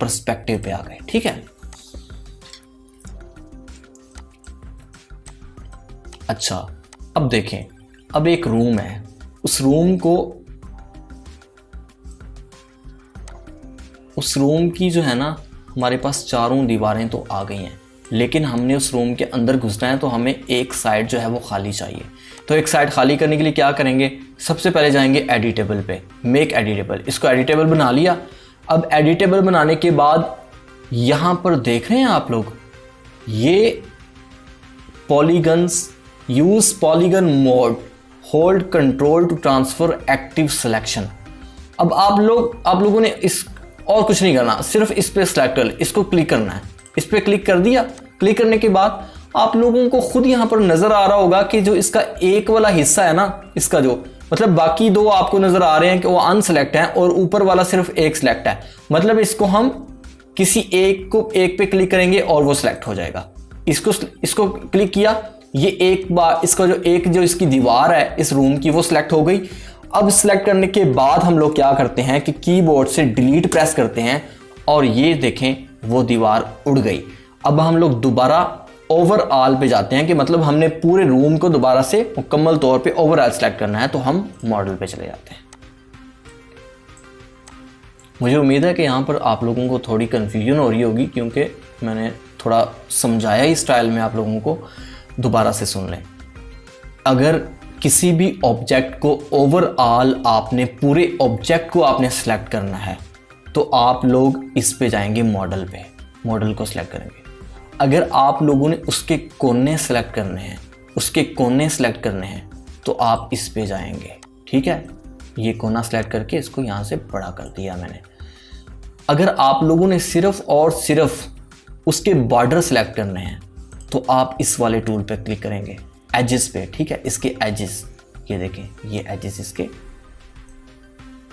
S1: पर्सपेक्टिव पे आ गए, ठीक है। अच्छा, अब देखें, अब एक रूम है, उस रूम की जो है ना, हमारे पास चारों दीवारें तो आ गई हैं, लेकिन हमने उस रूम के अंदर घुसना है तो हमें एक साइड जो है वो खाली चाहिए। तो एक साइड खाली करने के लिए क्या करेंगे, सबसे पहले जाएंगे एडिटेबल पे, मेक एडिटेबल। इसको एडिटेबल बना लिया। अब एडिटेबल बनाने के बाद यहां पर देख रहे हैं आप लोग, ये polygons, use polygon mode, hold control to transfer active selection. अब आप लोगों ने इस और कुछ नहीं करना, सिर्फ इस पे सिलेक्ट कर, इसको क्लिक करना है। इस पे क्लिक कर दिया। क्लिक करने के बाद आप लोगों को खुद यहां पर नजर आ रहा होगा कि जो इसका एक वाला हिस्सा है ना, इसका जो मतलब बाकी दो आपको नजर आ रहे हैं कि वो अनसेलेक्ट है और ऊपर वाला सिर्फ एक सिलेक्ट है। मतलब इसको हम किसी एक पे क्लिक करेंगे और वो सिलेक्ट हो जाएगा। इसको क्लिक किया, ये एक बार इसका जो इसकी दीवार है इस रूम की वो सिलेक्ट हो गई। अब सिलेक्ट करने के बाद हम लोग क्या करते हैं कि कीबोर्ड से डिलीट प्रेस करते हैं और ये देखें वो दीवार उड़ गई। अब हम लोग दोबारा ओवरऑल पे जाते हैं कि मतलब हमने पूरे रूम को दोबारा से मुकम्मल तौर पे ओवरऑल सेलेक्ट करना है, तो हम मॉडल पे चले जाते हैं। मुझे उम्मीद है कि यहाँ पर आप लोगों को थोड़ी कन्फ्यूजन हो रही होगी, क्योंकि मैंने थोड़ा समझाया ही स्टाइल में, आप लोगों को दोबारा से सुन लें। अगर किसी भी ऑब्जेक्ट को ओवरऑल आपने पूरे ऑब्जेक्ट को आपने सेलेक्ट करना है तो आप लोग इस पे जाएंगे, मॉडल पे, मॉडल को सिलेक्ट करेंगे। अगर आप लोगों ने उसके कोने सेलेक्ट करने हैं तो आप इस पे जाएंगे, ठीक है। ये कोना सेलेक्ट करके इसको यहाँ से बड़ा कर दिया मैंने। अगर आप लोगों ने सिर्फ और सिर्फ उसके बॉर्डर सेलेक्ट करने हैं तो आप इस वाले टूल पे क्लिक करेंगे, एजेस पे, ठीक है, इसके एजेस, ये देखें, ये एजेस इसके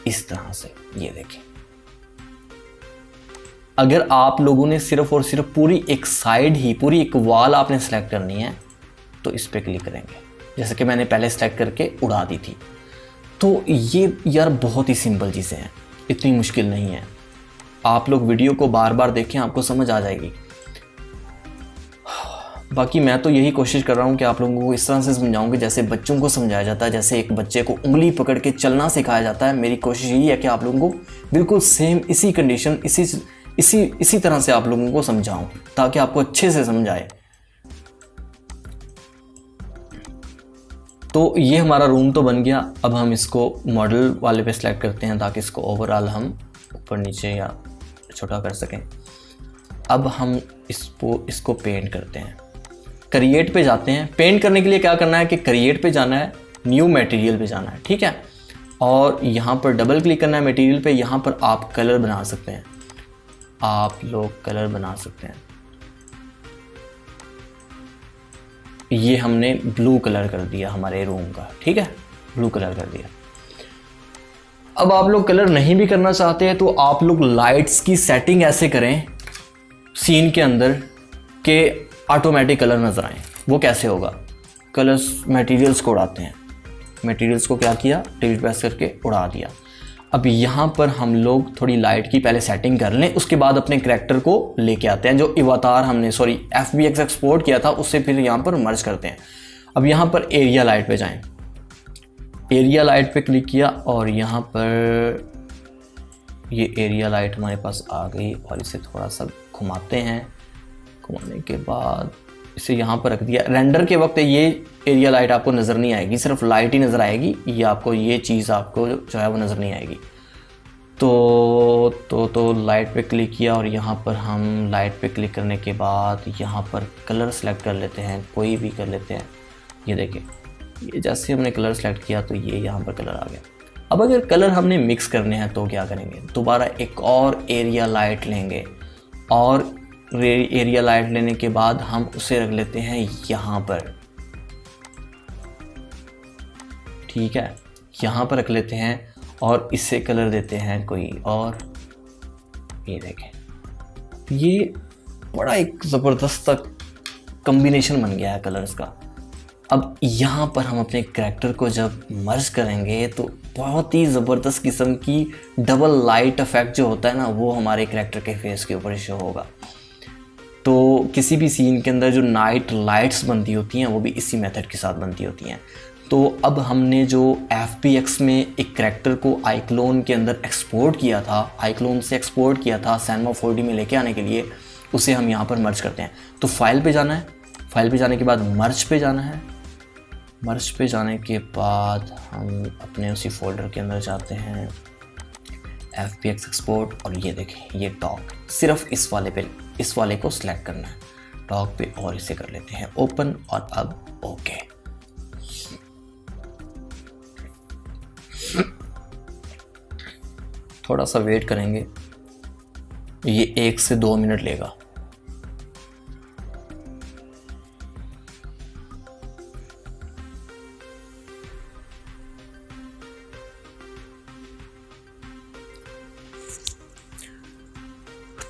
S1: इस तरह से, ये देखें। अगर आप लोगों ने सिर्फ और सिर्फ पूरी एक साइड ही, पूरी एक वॉल आपने सेलेक्ट करनी है तो इस पे क्लिक करेंगे, जैसे कि मैंने पहले सेलेक्ट करके उड़ा दी थी। तो ये यार बहुत ही सिंपल चीज़ें हैं, इतनी मुश्किल नहीं है। आप लोग वीडियो को बार बार देखें, आपको समझ आ जाएगी। बाकी मैं तो यही कोशिश कर रहा हूँ कि आप लोगों को इस तरह से समझाऊँ कि जैसे बच्चों को समझाया जाता है, जैसे एक बच्चे को उंगली पकड़ के चलना सिखाया जाता है। मेरी कोशिश यही है कि आप लोगों को बिल्कुल सेम इसी कंडीशन, इसी तरह से आप लोगों को समझाऊँ ताकि आपको अच्छे से समझ आए। तो ये हमारा रूम तो बन गया। अब हम इसको मॉडल वाले पे सिलेक्ट करते हैं ताकि इसको ओवरऑल हम ऊपर नीचे या छोटा कर सकें। अब हम इसको पेंट करते हैं। क्रिएट पे जाते हैं। पेंट करने के लिए क्या करना है कि क्रिएट पे जाना है, न्यू मटेरियल पे जाना है, ठीक है, और यहाँ पर डबल क्लिक करना है मटेरियल पे। यहाँ पर आप कलर बना सकते हैं, आप लोग कलर बना सकते हैं। ये हमने ब्लू कलर कर दिया हमारे रूम का, ठीक है, ब्लू कलर कर दिया। अब आप लोग कलर नहीं भी करना चाहते हैं तो आप लोग लाइट्स की सेटिंग ऐसे करें सीन के अंदर कि ऑटोमेटिक कलर नज़र आए। वो कैसे होगा? कलर्स मटेरियल्स को उड़ाते हैं, मटेरियल्स को क्या किया, टिल्ट प्रेस करके उड़ा दिया। अब यहाँ पर हम लोग थोड़ी लाइट की पहले सेटिंग कर लें, उसके बाद अपने करैक्टर को लेके आते हैं। जो अवतार हमने FBX एक्सपोर्ट किया था उससे फिर यहाँ पर मर्ज करते हैं। अब यहाँ पर एरिया लाइट पे जाएं, एरिया लाइट पे क्लिक किया और यहाँ पर ये एरिया लाइट हमारे पास आ गई और इसे थोड़ा सा घुमाते हैं। घुमाने के बाद इसे यहाँ पर रख दिया। रेंडर के वक्त ये एरिया लाइट आपको नज़र नहीं आएगी, सिर्फ लाइट ही नज़र आएगी। ये आपको ये चीज़ आपको जो है वो नज़र नहीं आएगी। तो लाइट पे क्लिक किया और यहाँ पर हम लाइट पे क्लिक करने के बाद यहाँ पर कलर सेलेक्ट कर लेते हैं, कोई भी कर लेते हैं। ये देखिए, ये जैसे हमने कलर सेलेक्ट किया तो ये यहाँ पर कलर आ गया। अब अगर कलर हमने मिक्स करने हैं तो क्या करेंगे, दोबारा एक और एरिया लाइट लेंगे और एरिया लाइट लेने के बाद हम उसे रख लेते हैं यहाँ पर, ठीक है, यहाँ पर रख लेते हैं और इससे कलर देते हैं कोई और। ये देखें, ये बड़ा एक ज़बरदस्त कॉम्बिनेशन बन गया है कलर्स का। अब यहाँ पर हम अपने करैक्टर को जब मर्ज करेंगे तो बहुत ही ज़बरदस्त किस्म की डबल लाइट इफेक्ट जो होता है ना, वो हमारे करैक्टर के फेस के ऊपर शो होगा। तो किसी भी सीन के अंदर जो नाइट लाइट्स बनती होती हैं वो भी इसी मेथड के साथ बनती होती हैं। तो अब हमने जो FBX में एक करैक्टर को आईक्लोन के अंदर एक्सपोर्ट किया था, आईक्लोन से एक्सपोर्ट किया था सिनेमा 4D में लेके आने के लिए, उसे हम यहाँ पर मर्ज करते हैं। तो फाइल पे जाना है, फाइल पे जाने के बाद मर्ज पे जाना है। मर्ज पे जाने के बाद हम अपने उसी फोल्डर के अंदर जाते हैं, FBX एक्सपोर्ट, और ये देखें ये डॉक, सिर्फ इस वाले को सिलेक्ट करना है डॉक पे और इसे कर लेते हैं ओपन। और अब ओके, थोड़ा सा वेट करेंगे, ये 1 से 2 मिनट लेगा।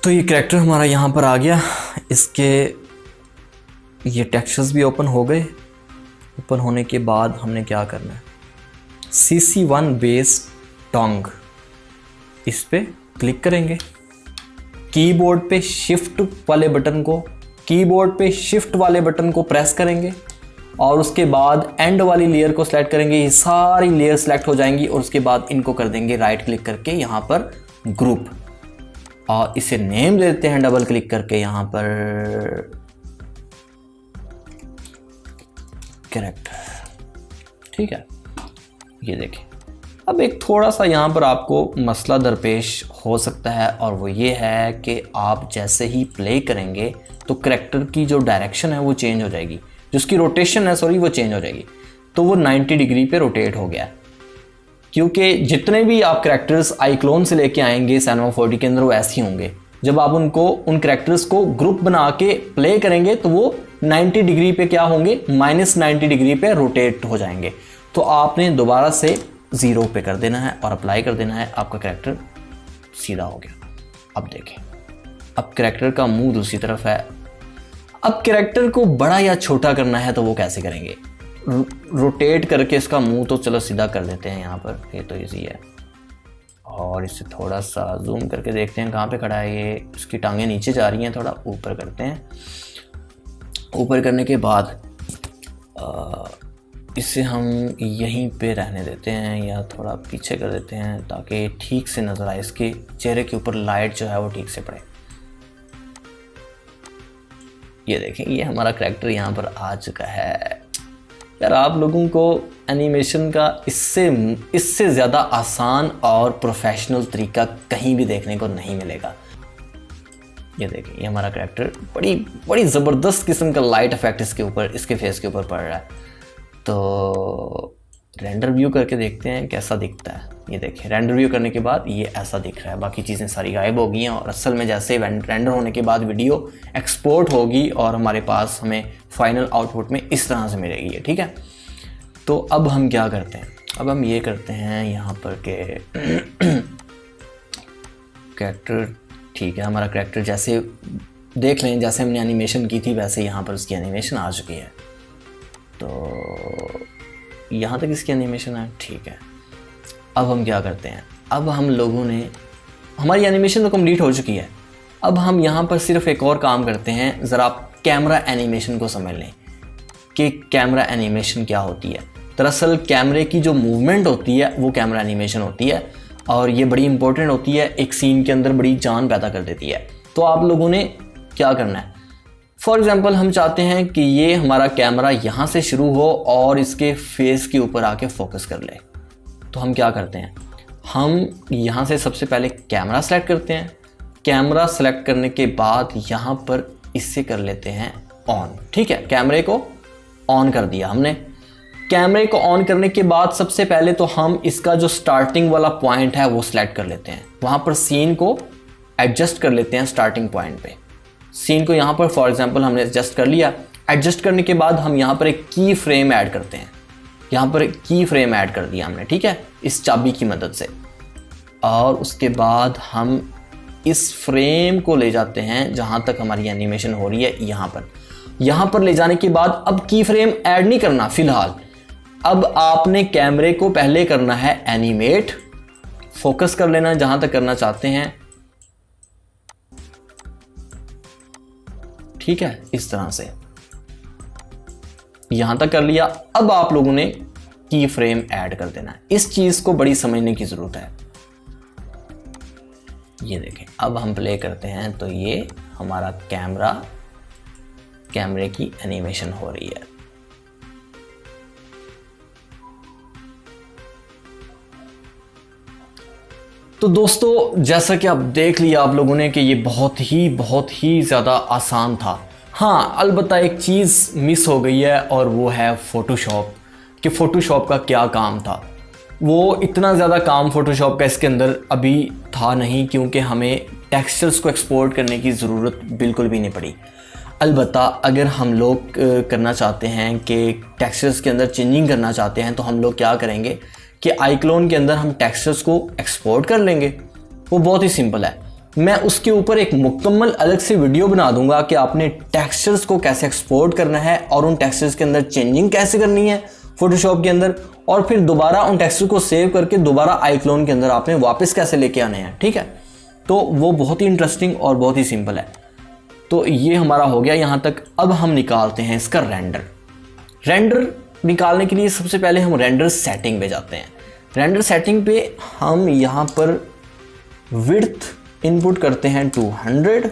S1: तो ये करैक्टर हमारा यहाँ पर आ गया। इसके ये टेक्सचर्स भी ओपन हो गए। ओपन होने के बाद हमने क्या करना है, CC1 बेस टोंग, इस पे क्लिक करेंगे। कीबोर्ड पे शिफ्ट वाले बटन को प्रेस करेंगे और उसके बाद एंड वाली लेयर को सिलेक्ट करेंगे। ये सारी लेयर सिलेक्ट हो जाएंगी और उसके बाद इनको कर देंगे राइट क्लिक करके यहाँ पर ग्रुप, और इसे नेम देते हैं डबल क्लिक करके यहाँ पर कैरेक्टर, ठीक है। ये देखिए, अब एक थोड़ा सा यहाँ पर आपको मसला दरपेश हो सकता है और वो ये है कि आप जैसे ही प्ले करेंगे तो करैक्टर की जो डायरेक्शन है वो चेंज हो जाएगी, जिसकी रोटेशन है वो चेंज हो जाएगी। तो वो 90 डिग्री पे रोटेट हो गया, क्योंकि जितने भी आप करैक्टर्स आईक्लोन से लेके आएंगे सिनेमा 4D के अंदर वो ऐसे ही होंगे। जब आप उनको उन कैरेक्टर्स को ग्रुप बना के प्ले करेंगे तो वो 90 डिग्री पे क्या होंगे, -90 डिग्री पे रोटेट हो जाएंगे। तो आपने दोबारा से 0 पे कर देना है और अप्लाई कर देना है, आपका कैरेक्टर सीधा हो गया। अब देखें, अब कैरेक्टर का मुंह दूसरी तरफ है। अब कैरेक्टर को बड़ा या छोटा करना है तो वो कैसे करेंगे, रोटेट करके इसका मुंह तो चलो सीधा कर देते हैं यहाँ पर, ये तो इजी है। और इसे थोड़ा सा जूम करके देखते हैं कहाँ पे खड़ा है ये, इसकी टांगें नीचे जा रही हैं, थोड़ा ऊपर करते हैं। ऊपर करने के बाद इसे हम यहीं पे रहने देते हैं या थोड़ा पीछे कर देते हैं ताकि ठीक से नज़र आए, इसके चेहरे के ऊपर लाइट जो है वो ठीक से पड़े। ये देखें, ये हमारा कैरेक्टर यहाँ पर आ चुका है। यार आप लोगों को एनिमेशन का इससे ज़्यादा आसान और प्रोफेशनल तरीका कहीं भी देखने को नहीं मिलेगा। ये देखें, ये हमारा कैरेक्टर बड़ी ज़बरदस्त किस्म का लाइट इफेक्ट इसके फेस के ऊपर पड़ रहा है। तो रेंडर व्यू करके देखते हैं कैसा दिखता है। ये देखें, रेंडर व्यू करने के बाद ये ऐसा दिख रहा है, बाकी चीज़ें सारी गायब हो गई हैं। और असल में जैसे रेंडर होने के बाद वीडियो एक्सपोर्ट होगी और हमारे पास हमें फाइनल आउटपुट में इस तरह से मिलेगी, ठीक है। तो अब हम क्या करते हैं, अब हम ये करते हैं यहाँ पर के कैरेक्टर, ठीक है, हमारा कैरेक्टर जैसे देख लें, जैसे हमने एनिमेशन की थी वैसे यहाँ पर उसकी एनिमेशन आ चुकी है। तो यहाँ तक इसकी एनिमेशन है, ठीक है। अब हम क्या करते हैं, अब हम लोगों ने, हमारी एनिमेशन तो कंप्लीट हो चुकी है। अब हम यहाँ पर सिर्फ एक और काम करते हैं, ज़रा आप कैमरा एनिमेशन को समझ लें कि कैमरा एनिमेशन क्या होती है। दरअसल कैमरे की जो मूवमेंट होती है वो कैमरा एनिमेशन होती है और ये बड़ी इंपॉर्टेंट होती है, एक सीन के अंदर बड़ी जान पैदा कर देती है। तो आप लोगों ने क्या करना है, फॉर एग्ज़ाम्पल हम चाहते हैं कि ये हमारा कैमरा यहाँ से शुरू हो और इसके फेस के ऊपर आके फोकस कर ले। तो हम क्या करते हैं, हम यहाँ से सबसे पहले कैमरा सेलेक्ट करते हैं। कैमरा सेलेक्ट करने के बाद यहाँ पर इससे कर लेते हैं ऑन, ठीक है। कैमरे को ऑन कर दिया हमने। कैमरे को ऑन करने के बाद सबसे पहले तो हम इसका जो स्टार्टिंग वाला पॉइंट है वो सिलेक्ट कर लेते हैं। वहाँ पर सीन को एडजस्ट कर लेते हैं स्टार्टिंग पॉइंट पे। सीन को यहाँ पर फॉर एग्जांपल हमने एडजस्ट कर लिया। एडजस्ट करने के बाद हम यहाँ पर एक की फ्रेम ऐड करते हैं। यहाँ पर एक की फ्रेम ऐड कर दिया हमने, ठीक है, इस चाबी की मदद से। और उसके बाद हम इस फ्रेम को ले जाते हैं जहाँ तक हमारी एनिमेशन हो रही है, यहाँ पर ले जाने के बाद अब की फ्रेम ऐड नहीं करना फ़िलहाल। अब आपने कैमरे को पहले करना है एनिमेट, फोकस कर लेना जहाँ तक करना चाहते हैं, ठीक है, इस तरह से यहां तक कर लिया। अब आप लोगों ने की फ्रेम ऐड कर देना है। इस चीज को बड़ी समझने की जरूरत है। ये देखें, अब हम प्ले करते हैं तो ये हमारा कैमरे की एनिमेशन हो रही है। तो दोस्तों, जैसा कि आप देख लिया आप लोगों ने कि ये बहुत ही ज़्यादा आसान था। हाँ, अलबत्ता एक चीज़ मिस हो गई है और वो है फ़ोटोशॉप, कि फ़ोटोशॉप का क्या काम था। वो इतना ज़्यादा काम फ़ोटोशॉप का इसके अंदर अभी था नहीं, क्योंकि हमें टेक्सचर्स को एक्सपोर्ट करने की ज़रूरत बिल्कुल भी नहीं पड़ी। अलबत्ता अगर हम लोग करना चाहते हैं कि टेक्सचर्स के अंदर चेंजिंग करना चाहते हैं तो हम लोग क्या करेंगे कि आईक्लोन के अंदर हम टेक्सचर्स को एक्सपोर्ट कर लेंगे। वो बहुत ही सिंपल है। मैं उसके ऊपर एक मुकम्मल अलग से वीडियो बना दूंगा कि आपने टेक्सचर्स को कैसे एक्सपोर्ट करना है और उन टेक्सचर्स के अंदर चेंजिंग कैसे करनी है फोटोशॉप के अंदर, और फिर दोबारा उन टेक्सचर को सेव करके दोबारा आईक्लोन के अंदर आपने वापस कैसे लेके आने हैं, ठीक है। तो वो बहुत ही इंटरेस्टिंग और बहुत ही सिंपल है। तो ये हमारा हो गया यहाँ तक। अब हम निकालते हैं इसका रेंडर निकालने के लिए सबसे पहले हम रेंडर सेटिंग पे जाते हैं। रेंडर सेटिंग पे हम यहाँ पर विड्थ इनपुट करते हैं 2000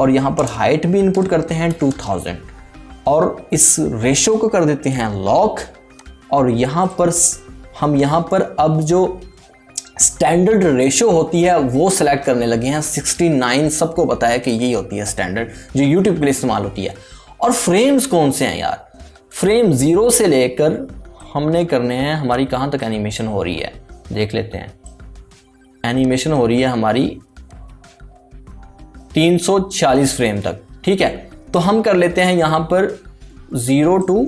S1: और यहाँ पर हाइट भी इनपुट करते हैं 2000 और इस रेशो को कर देते हैं लॉक। और यहाँ पर अब जो स्टैंडर्ड रेशो होती है वो सिलेक्ट करने लगे हैं। 69 सबको पता है कि यही होती है स्टैंडर्ड जो यूट्यूब के लिए इस्तेमाल होती है। और फ्रेम्स कौन से हैं यार, फ्रेम 0 से लेकर हमने करने हैं, हमारी कहाँ तक एनिमेशन हो रही है देख लेते हैं। एनिमेशन हो रही है हमारी 340 फ्रेम तक, ठीक है। तो हम कर लेते हैं यहां पर 0 to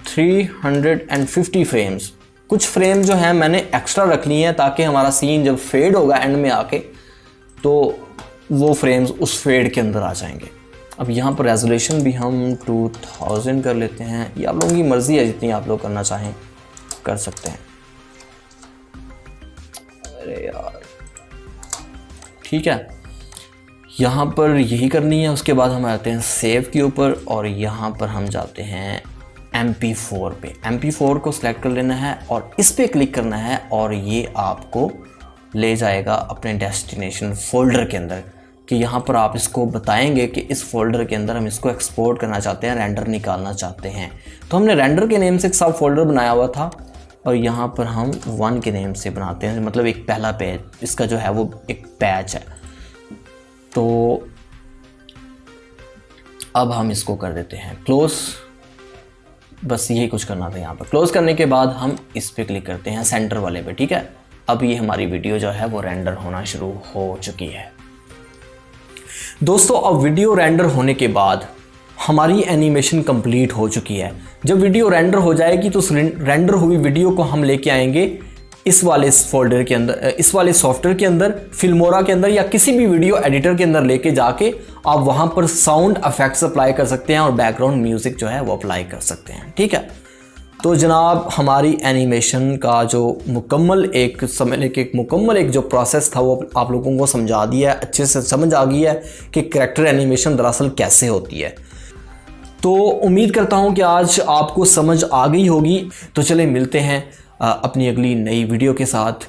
S1: 350 फ्रेम्स। कुछ फ्रेम जो है मैंने एक्स्ट्रा रख ली हैं ताकि हमारा सीन जब फेड होगा एंड में आके तो वो फ्रेम्स उस फेड के अंदर आ जाएंगे। अब यहाँ पर रेजोल्यूशन भी हम 2000 कर लेते हैं। ये आप लोगों की मर्ज़ी है, जितनी आप लोग करना चाहें कर सकते हैं। अरे यार ठीक है, यहाँ पर यही करनी है। उसके बाद हम आते हैं सेव के ऊपर और यहाँ पर हम जाते हैं MP4 पे। MP4 को सिलेक्ट कर लेना है और इस पे क्लिक करना है और ये आपको ले जाएगा अपने डेस्टिनेशन फोल्डर के अंदर, कि यहाँ पर आप इसको बताएंगे कि इस फोल्डर के अंदर हम इसको एक्सपोर्ट करना चाहते हैं, रेंडर निकालना चाहते हैं। तो हमने रेंडर के नेम से एक सब फोल्डर बनाया हुआ था और यहाँ पर हम 1 के नेम से बनाते हैं, मतलब एक पहला पेज, इसका जो है वो एक पैच है। तो अब हम इसको कर देते हैं क्लोज। बस यही कुछ करना था। यहाँ पर क्लोज करने के बाद हम इस पे क्लिक करते हैं सेंटर वाले पे, ठीक है। अब ये हमारी वीडियो जो है वो रेंडर होना शुरू हो चुकी है। दोस्तों अब वीडियो रेंडर होने के बाद हमारी एनिमेशन कंप्लीट हो चुकी है। जब वीडियो रेंडर हो जाएगी तो उस रेंडर हुई वीडियो को हम लेके आएंगे इस वाले फोल्डर के अंदर, इस वाले सॉफ्टवेयर के अंदर, फिल्मोरा के अंदर या किसी भी वीडियो एडिटर के अंदर लेके जाके आप वहां पर साउंड इफेक्ट्स अप्लाई कर सकते हैं और बैकग्राउंड म्यूजिक जो है वो अप्लाई कर सकते हैं, ठीक है। तो जनाब हमारी एनिमेशन का जो मुकम्मल एक जो प्रोसेस था वो आप लोगों को समझा दिया है, अच्छे से समझ आ गई है कि कैरेक्टर एनिमेशन दरअसल कैसे होती है। तो उम्मीद करता हूँ कि आज आपको समझ आ गई होगी। तो चले मिलते हैं अपनी अगली नई वीडियो के साथ।